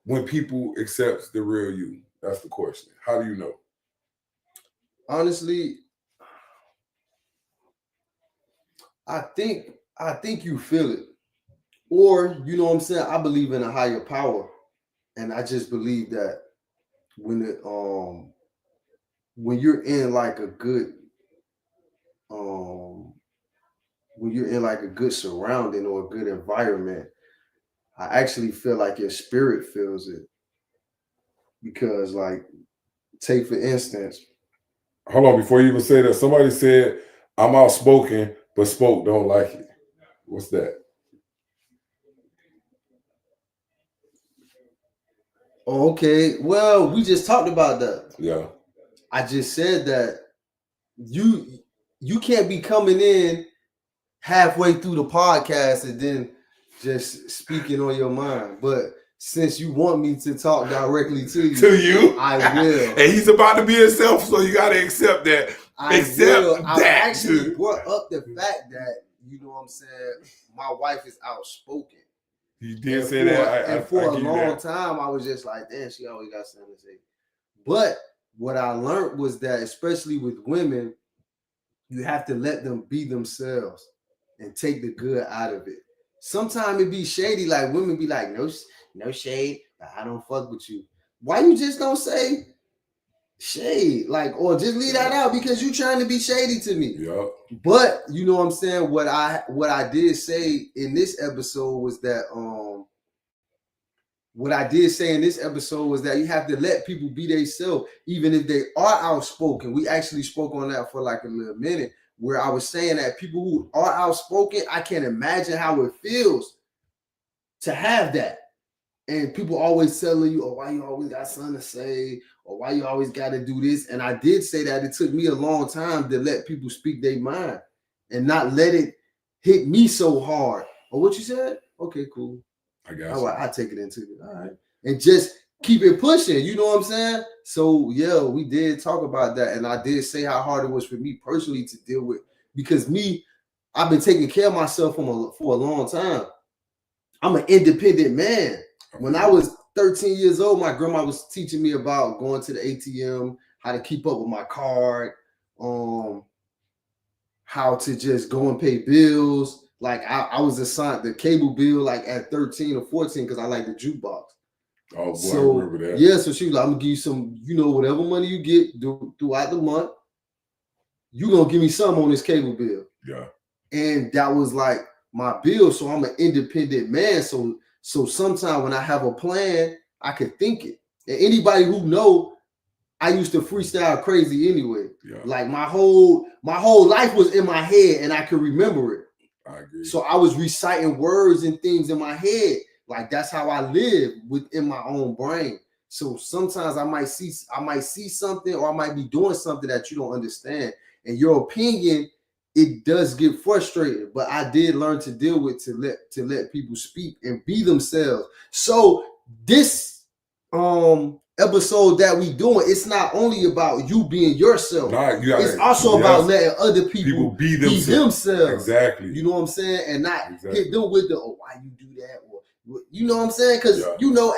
when people accept the real you? That's the question. How do you know? Honestly, I think you feel it. Or, you know what I'm saying? I believe in a higher power. And I just believe that when you're in like a good surrounding or a good environment, I actually feel like your spirit feels it. Because like, take for instance. Hold on, before you even say that, somebody said, I'm outspoken, but spoke don't like it. What's that? Okay, well, we just talked about that. Yeah. I just said that you can't be coming in halfway through the podcast and then just speaking on your mind. But since you want me to talk directly to you, I will. And he's about to be himself, so you got to accept that. I actually brought up the fact that, you know what I'm saying, my wife is outspoken. You did say that. And for a long time, I was just like, damn, she always got something to say. But what I learned was that, especially with women, you have to let them be themselves and take the good out of it. Sometimes it be shady, like women be like, no shade, I don't fuck with you. Why you just don't say shade? Like, or just leave that out because you trying to be shady to me. Yeah. But you know what I'm saying? What I did say in this episode was that you have to let people be themselves, even if they are outspoken. We actually spoke on that for like a little minute, where I was saying that people who are outspoken, I can't imagine how it feels to have that. And people always telling you, oh, why you always got something to say, or why you always got to do this. And I did say that it took me a long time to let people speak their mind and not let it hit me so hard. Or what you said? Okay, cool. I got you. All right, I take it into it. All right. and just keep it pushing. You know what I'm saying? So yeah, we did talk about that, and I did say how hard it was for me personally to deal with, because I've been taking care of myself for a long time. I'm an independent man. When I was 13 years old, my grandma was teaching me about going to the ATM, how to keep up with my card, how to just go and pay bills. Like I was assigned the cable bill like at 13 or 14 because I like the jukebox. Oh boy, So, I remember that. Yeah, so she was like, I'm gonna give you some, whatever money you get throughout the month, you gonna give me some on this cable bill. Yeah. And that was like my bill. So I'm an independent man. So sometimes when I have a plan, I can think it. And anybody who know, I used to freestyle crazy anyway. Yeah. Like my whole life was in my head and I could remember it. I agree. So I was reciting words and things in my head. Like that's how I live within my own brain. So sometimes I might see something, or I might be doing something that you don't understand. And your opinion, it does get frustrated. But I did learn to deal with to let people speak and be themselves. So this episode that we doing, it's not only about you being yourself. It's also about letting other people be themselves. Exactly. You know what I'm saying? And not hit them with the, oh, why you do that? Or, you know what I'm saying? Because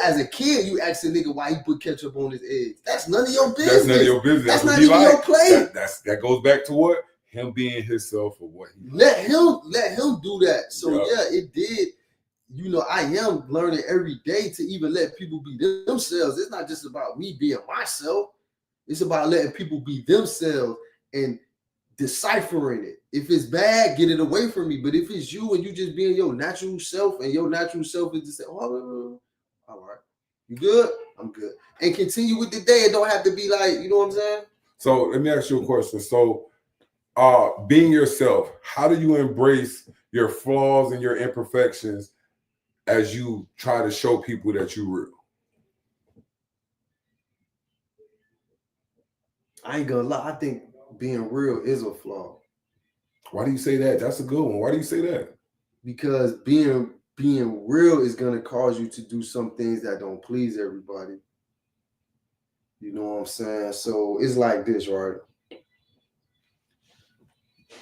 as a kid, you ask a nigga why he put ketchup on his eggs. That's none of your business. That's none of your business. That's not even your plate. That goes back to what? Him being himself or what he let him do that. So it did. I am learning every day to even let people be themselves. It's not just about me being myself. It's about letting people be themselves and deciphering it. If it's bad, get it away from me. But if it's you and you just being your natural self, and your natural self is to say, oh, all right, you good? I'm good. And continue with the day. It don't have to be like, you know what I'm saying? So let me ask you a question. So being yourself, how do you embrace your flaws and your imperfections as you try to show people that you're real? I ain't gonna lie. I think being real is a flaw. Why do you say that? That's a good one. Why do you say that? Because being real is gonna cause you to do some things that don't please everybody. You know what I'm saying? So it's like this, right?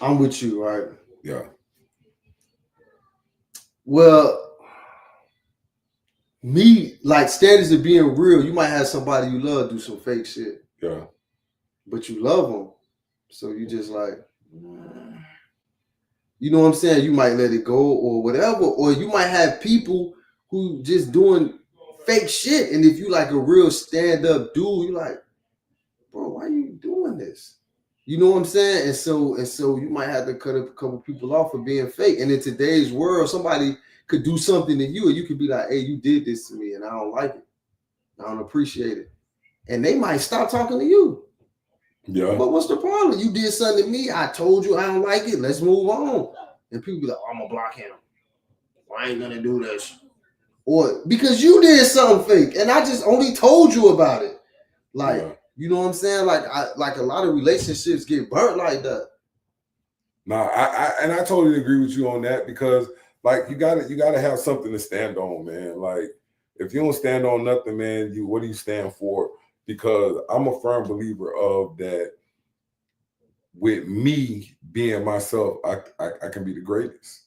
I'm with you, right? Yeah. Well, me, like, standards of being real, you might have somebody you love do some fake shit. Yeah. But you love them. So you just like, you know what I'm saying? You might let it go or whatever. Or you might have people who just doing fake shit. And if you like a real stand-up dude, you're like, bro, why are you doing this? You know what I'm saying? And so you might have to cut a couple people off for being fake. And in today's world, somebody could do something to you and you could be like, hey, you did this to me and I don't like it. I don't appreciate it. And they might stop talking to you. Yeah. But what's the problem? You did something to me. I told you I don't like it. Let's move on. And people be like, oh, I'm going to block him. I ain't going to do this. Or because you did something fake and I just only told you about it. Like, you know what I'm saying? Like a lot of relationships get burnt like that. Nah, I totally agree with you on that, because like you gotta have something to stand on, man. Like if you don't stand on nothing, man, what do you stand for? Because I'm a firm believer of that. With me being myself, I can be the greatest.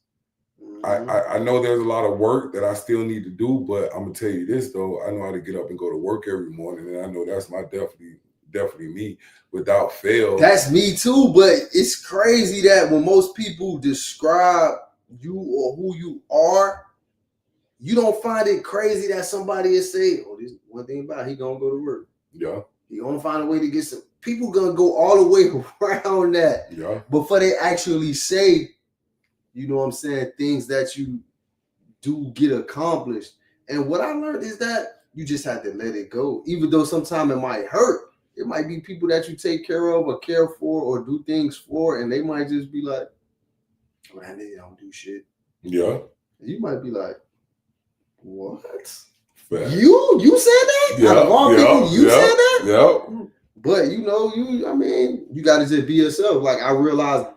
I know there's a lot of work that I still need to do, but I'm gonna tell you this though, I know how to get up and go to work every morning, and I know that's my definitely me without fail. That's me too, but it's crazy that when most people describe you or who you are, you don't find it crazy that somebody is say, oh, this one thing about it, he gonna go to work. Yeah. He gonna find a way to get some. People gonna go all the way around that. Yeah. Before they actually say, you know what I'm saying, things that you do get accomplished. And what I learned is that you just have to let it go. Even though sometimes it might hurt. It might be people that you take care of or care for or do things for, and they might just be like, man, they don't do shit. Yeah. You might be like, what? Fact. You said that? Yeah. Out of all people, you said that? Yeah. But you gotta just be yourself. Like I realized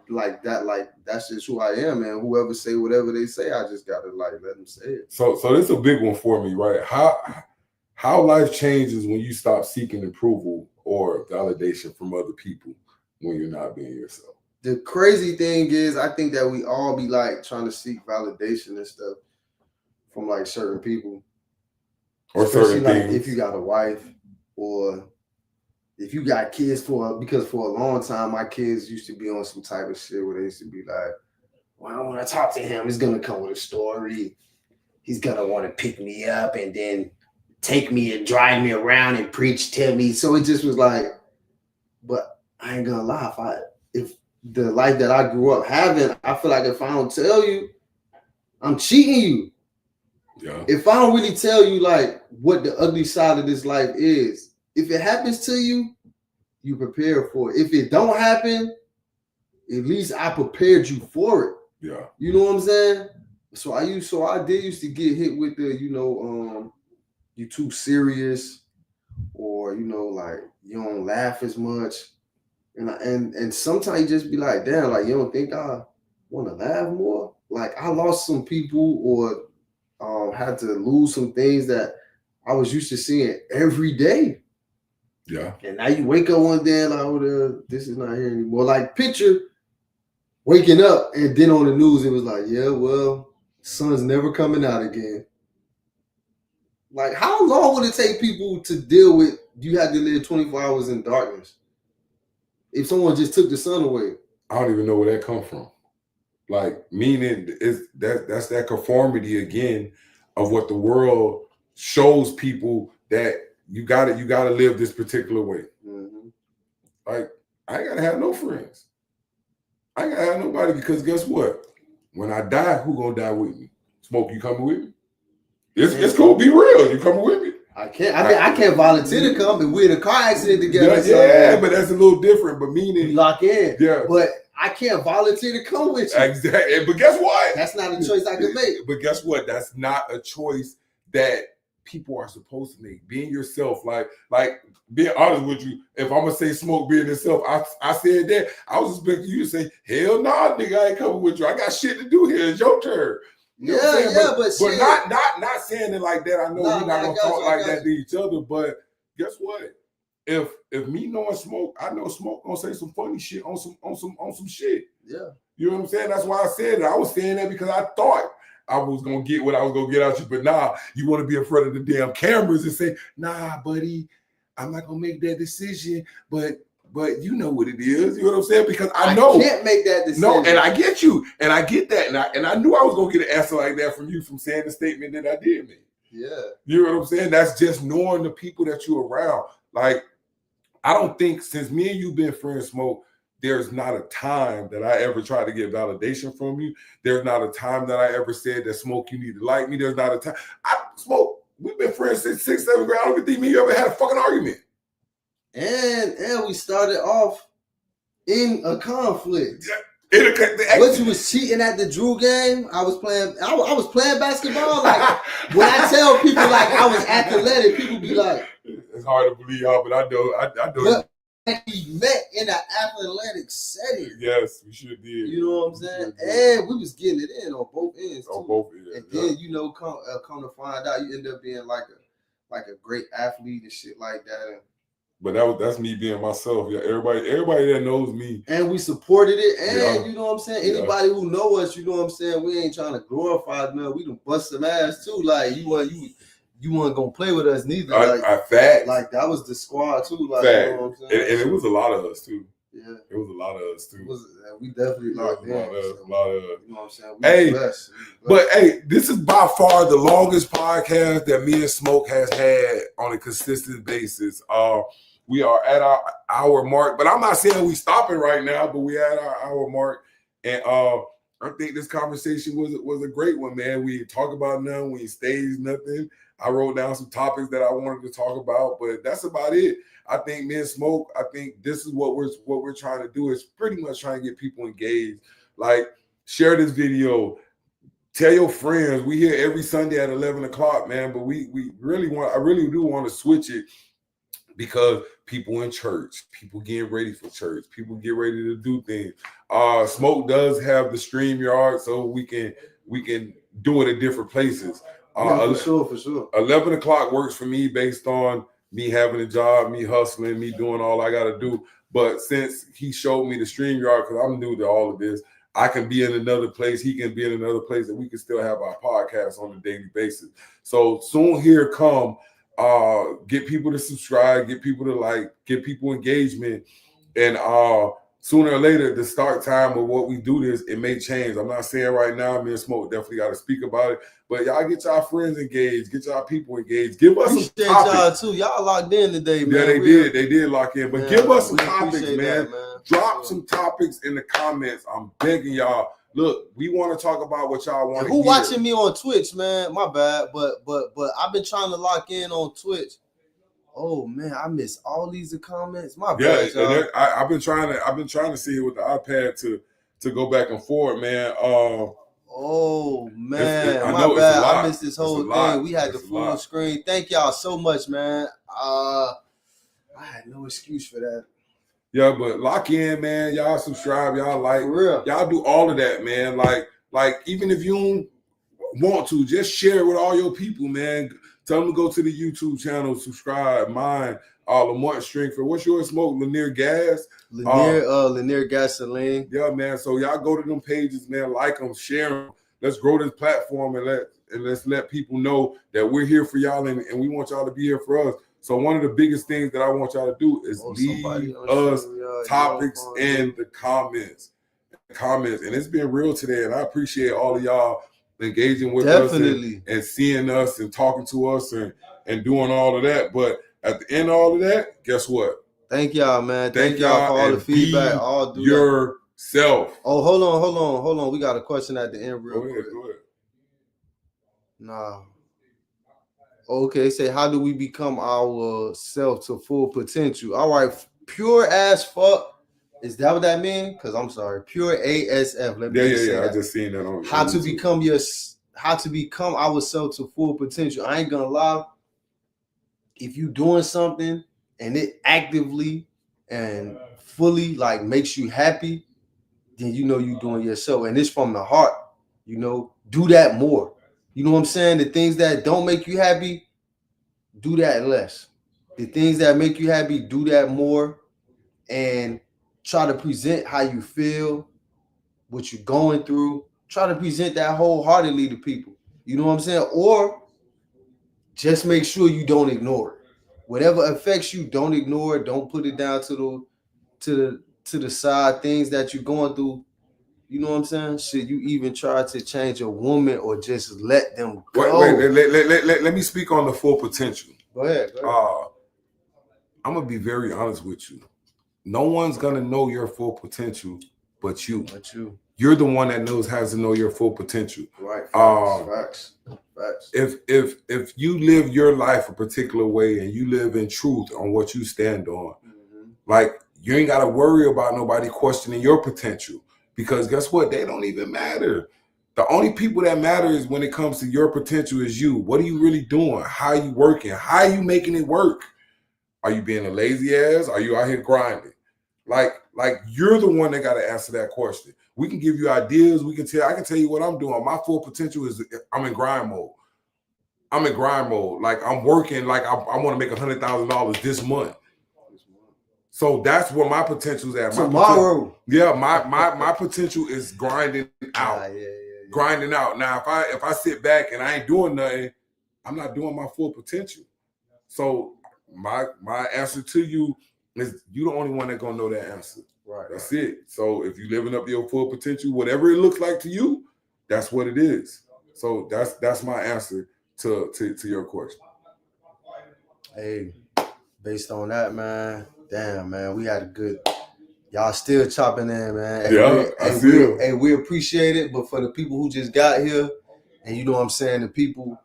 that's just who I am, man. Whoever say whatever they say, I just gotta like let them say it. So this is a big one for me, right? how life changes when you stop seeking approval or validation from other people when you're not being yourself. The crazy thing is, I think that we all be like trying to seek validation and stuff from like certain people, or especially certain like things. if you got a wife or if you got kids because for a long time my kids used to be on some type of shit where they used to be like, well, I want to talk to him. He's gonna come with a story. He's gonna want to pick me up and then take me and drive me around and preach to me. So it just was like, but I ain't gonna lie, if the life that I grew up having, I feel like if I don't tell you, I'm cheating you. Yeah. If I don't really tell you like what the ugly side of this life is, if it happens to you, you prepare for it. If it don't happen, at least I prepared you for it. Yeah. You know what I'm saying? So I did used to get hit with the, you too serious, or like you don't laugh as much. And sometimes you just be like, damn, like you don't think I want to laugh more? Like I lost some people or had to lose some things that I was used to seeing every day. Yeah. And now you wake up one day and like, oh, this is not here anymore. Like picture waking up and then on the news it was like, yeah, well, sun's never coming out again. Like how long would it take people to deal with you had to live 24 hours in darkness? If someone just took the sun away. I don't even know where that comes from. Like, meaning that's that conformity again of what the world shows people that you gotta live this particular way. Mm-hmm. Like, I ain't gotta have no friends. I ain't gotta have nobody, because guess what? When I die, who gonna die with me? Smoke, you coming with me? It's cool. Be real. You coming with me? I can't. I can't volunteer to come, and we're in a car accident together. Yeah, but that's a little different. But meaning, we lock in. Yeah. But I can't volunteer to come with you. Exactly. But guess what? That's not a choice I can make. But guess what? That's not a choice that people are supposed to make. Being yourself, like being honest with you. If I'm gonna say Smoke being himself, I said that. I was expecting you to say, hell nah, nigga, I ain't coming with you. I got shit to do here. It's your turn. You know but not saying it like that. I know we're not gonna talk like that to each other. But guess what? If me knowing Smoke, I know Smoke gonna say some funny shit on some shit. Yeah. You know what I'm saying? That's why I said it. I was saying that because I thought I was gonna get what I was gonna get out you. But nah, you want to be in front of the damn cameras and say, nah, buddy, I'm not gonna make that decision. But you know what it is. You know what I'm saying? Because I know I can't make that decision. No, and I get you, and I get that, and I knew I was gonna get an answer like that from you from saying the statement that I did make. Yeah. You know what I'm saying? That's just knowing the people that you're around. Like, I don't think since me and you been friends, Smoke, there's not a time that I ever tried to get validation from you. There's not a time that I ever said that, Smoke, you need to like me. There's not a time. Smoke, we've been friends since 6th, 7th grade. I don't even think me and you ever had a fucking argument. And we started off in a conflict. Yeah. But you was cheating at the Drew game. I was playing basketball. Like when I tell people like I was athletic, people be like, it's hard to believe y'all, but I know. But we met in an athletic setting. Yes, we sure did. You know what I'm saying? And we was getting it in on both ends. On both ends. And then come to find out, you end up being like a great athlete and shit like that. But that's me being myself. Yeah, everybody that knows me. And we supported it. And you know what I'm saying? Anybody who know us, you know what I'm saying? We ain't trying to glorify it, man. We done bust some ass too. Like you weren't gonna play with us neither. Like that was the squad too. Like you know what I'm saying? And it was a lot of us too. Yeah. It was a lot of us too. We definitely locked in. A lot of us. You know what I'm saying? Hey, but hey, this is by far the longest podcast that me and Smoke has had on a consistent basis. We are at our hour mark, but I'm not saying we stopping right now, but we at our hour mark. And I think this conversation was a great one, man. We talk about nothing, we stage nothing. I wrote down some topics that I wanted to talk about, but that's about it. I think me and Smoke, I think this is what we're trying to do, is pretty much trying to get people engaged. Like, share this video, tell your friends. We here every Sunday at 11 o'clock, man, but I really do want to switch it, because people in church, people getting ready for church, people get ready to do things. Smoke does have the StreamYard, so we can do it at different places. Yeah, for sure. 11 o'clock works for me based on me having a job, me hustling, me doing all I got to do. But since he showed me the StreamYard, because I'm new to all of this, I can be in another place. He can be in another place, and we can still have our podcast on a daily basis. So soon here come, get people to subscribe, get people to like, get people engagement, and sooner or later, the start time of what we do this, it may change. I'm not saying right now, me and Smoke definitely got to speak about it, but y'all get y'all friends engaged, get y'all people engaged. Give us some topics. Y'all too. Y'all locked in today, man. Yeah, they did lock in. But man, give us some topics, man. That, man. Drop some topics in the comments. I'm begging y'all. Look, we want to talk about what y'all want to hear. Who watching me on Twitch, man? My bad, but I've been trying to lock in on Twitch. Oh man, I missed all these comments. My bad, y'all. I've been trying to see it with the iPad to go back and forth, man. Oh man, my bad. I missed this whole thing. We had the full screen. Thank y'all so much, man. I had no excuse for that. Yeah, but lock in, man. Y'all subscribe, y'all like, for real. Y'all do all of that, man. Like even if you don't want to, just share it with all your people, man. Tell them to go to the YouTube channel, subscribe. Mine, Lamont Stringford. What's your Smoke? Lanier Gas. Lanier Gasoline. Yeah, man. So y'all go to them pages, man. Like them, share them. Let's grow this platform and let's let people know that we're here for y'all and we want y'all to be here for us. So one of the biggest things that I want y'all to do is leave us topics in the comments. And it's been real today, and I appreciate all of y'all engaging with us and seeing us and talking to us and doing all of that. But at the end of all of that, guess what? Thank y'all, man. Thank y'all for all the feedback. Do yourself. Oh, hold on. We got a question at the end real quick. Go ahead. Nah. Okay, say how do we become ourselves to full potential? All right, pure as fuck. Is that what that means? Because I'm sorry, pure ASF. Let me say that. I just seen that on. How to become ourselves to full potential. I ain't gonna lie. If you doing something and it actively and fully like makes you happy, then you know you doing yourself, and it's from the heart. You know, do that more. You know what I'm saying? The things that don't make you happy, do that less. The things that make you happy, do that more, and try to present how you feel, what you're going through. Try to present that wholeheartedly to people. You know what I'm saying? Or just make sure you don't ignore it. Whatever affects you, don't ignore it. Don't put it down to the side. Things that you're going through. You know what I'm saying? Should you even try to change a woman or just let them go? Wait, let me speak on the full potential. Go ahead. I'm going to be very honest with you. No one's going to know your full potential but you. You're the one that has to know your full potential. Right. Facts. If you live your life a particular way and you live in truth on what you stand on, like you ain't got to worry about nobody questioning your potential. Because guess what? They don't even matter. The only people that matter is when it comes to your potential is you. What are you really doing? How are you working? How are you making it work? Are you being a lazy ass? Are you out here grinding? Like you're the one that got to answer that question. We can give you ideas. I can tell you what I'm doing. My full potential is I'm in grind mode. Like I'm working. Like I want to make $100,000 this month. So that's where my potential is at. Tomorrow. My potential is grinding out. Grinding out. Now, if I sit back and I ain't doing nothing, I'm not doing my full potential. So my answer to you is you the only one that's gonna know that answer. Right. That's it. So if you living up your full potential, whatever it looks like to you, that's what it is. So that's my answer to your question. Hey, based on that, man. Damn, man, we had a good. Y'all still chopping in, man. We appreciate it. But for the people who just got here, and you know what I'm saying, the people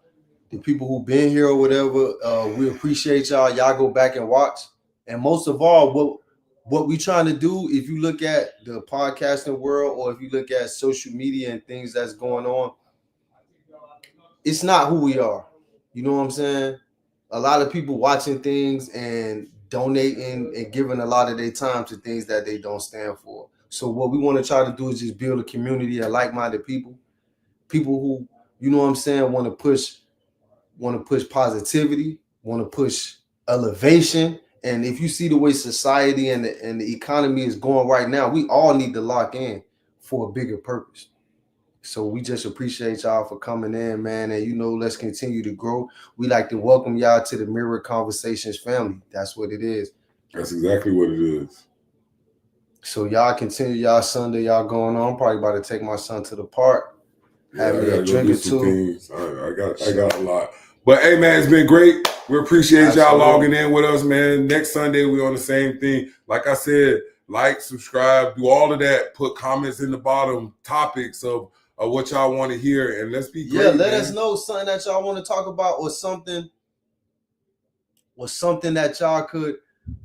who been here or whatever, we appreciate y'all. Y'all go back and watch. And most of all, what we trying to do, if you look at the podcasting world or if you look at social media and things that's going on, it's not who we are. You know what I'm saying? A lot of people watching things and donating and giving a lot of their time to things that they don't stand for. So what we want to try to do is just build a community of like-minded people who, you know what I'm saying, want to push want to push positivity, want to push elevation. And if you see the way society and the economy is going right now, we all need to lock in for a bigger purpose. So we just appreciate y'all for coming in, man. And, you know, let's continue to grow. We like to welcome y'all to the Mirror Conversations family. That's what it is. That's exactly what it is. So y'all continue y'all Sunday, y'all going on. I'm probably about to take my son to the park. Have me a drink or two. I got a lot. But hey, man, it's been great. We appreciate y'all logging in with us, man. Next Sunday, we're on the same thing. Like I said, like, subscribe, do all of that. Put comments in the bottom, topics of what y'all want to hear, and let's be great. Yeah, let us know something that y'all want to talk about, or something that y'all could,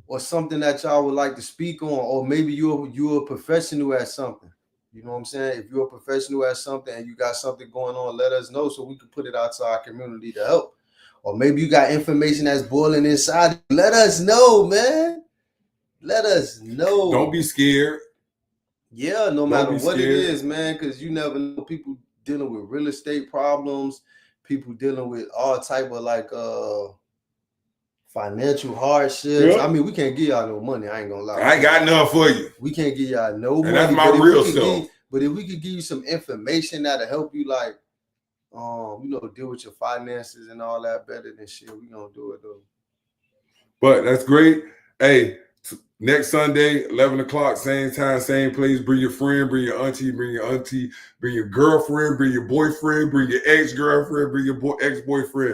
or something that y'all would like to speak on, or maybe you're a professional at something. You know what I'm saying? If you're a professional at something and you got something going on, let us know so we can put it out to our community to help. Or maybe you got information that's boiling inside. Let us know, man. Let us know. Don't be scared. Yeah, no matter what it is, man, because you never know. People dealing with real estate problems, people dealing with all type of like financial hardships. Yep. I mean, we can't give y'all no money. I ain't gonna lie. I ain't got enough for you. We can't give y'all no money. And that's my real self. But if we could give you some information that'll help you, like, you know, deal with your finances and all that better than shit, we gonna do it though. But that's great. Hey, next Sunday, 11 o'clock, same time, same place. Bring your friend, bring your auntie, bring your girlfriend, bring your boyfriend, bring your ex-girlfriend, bring your ex-boyfriend.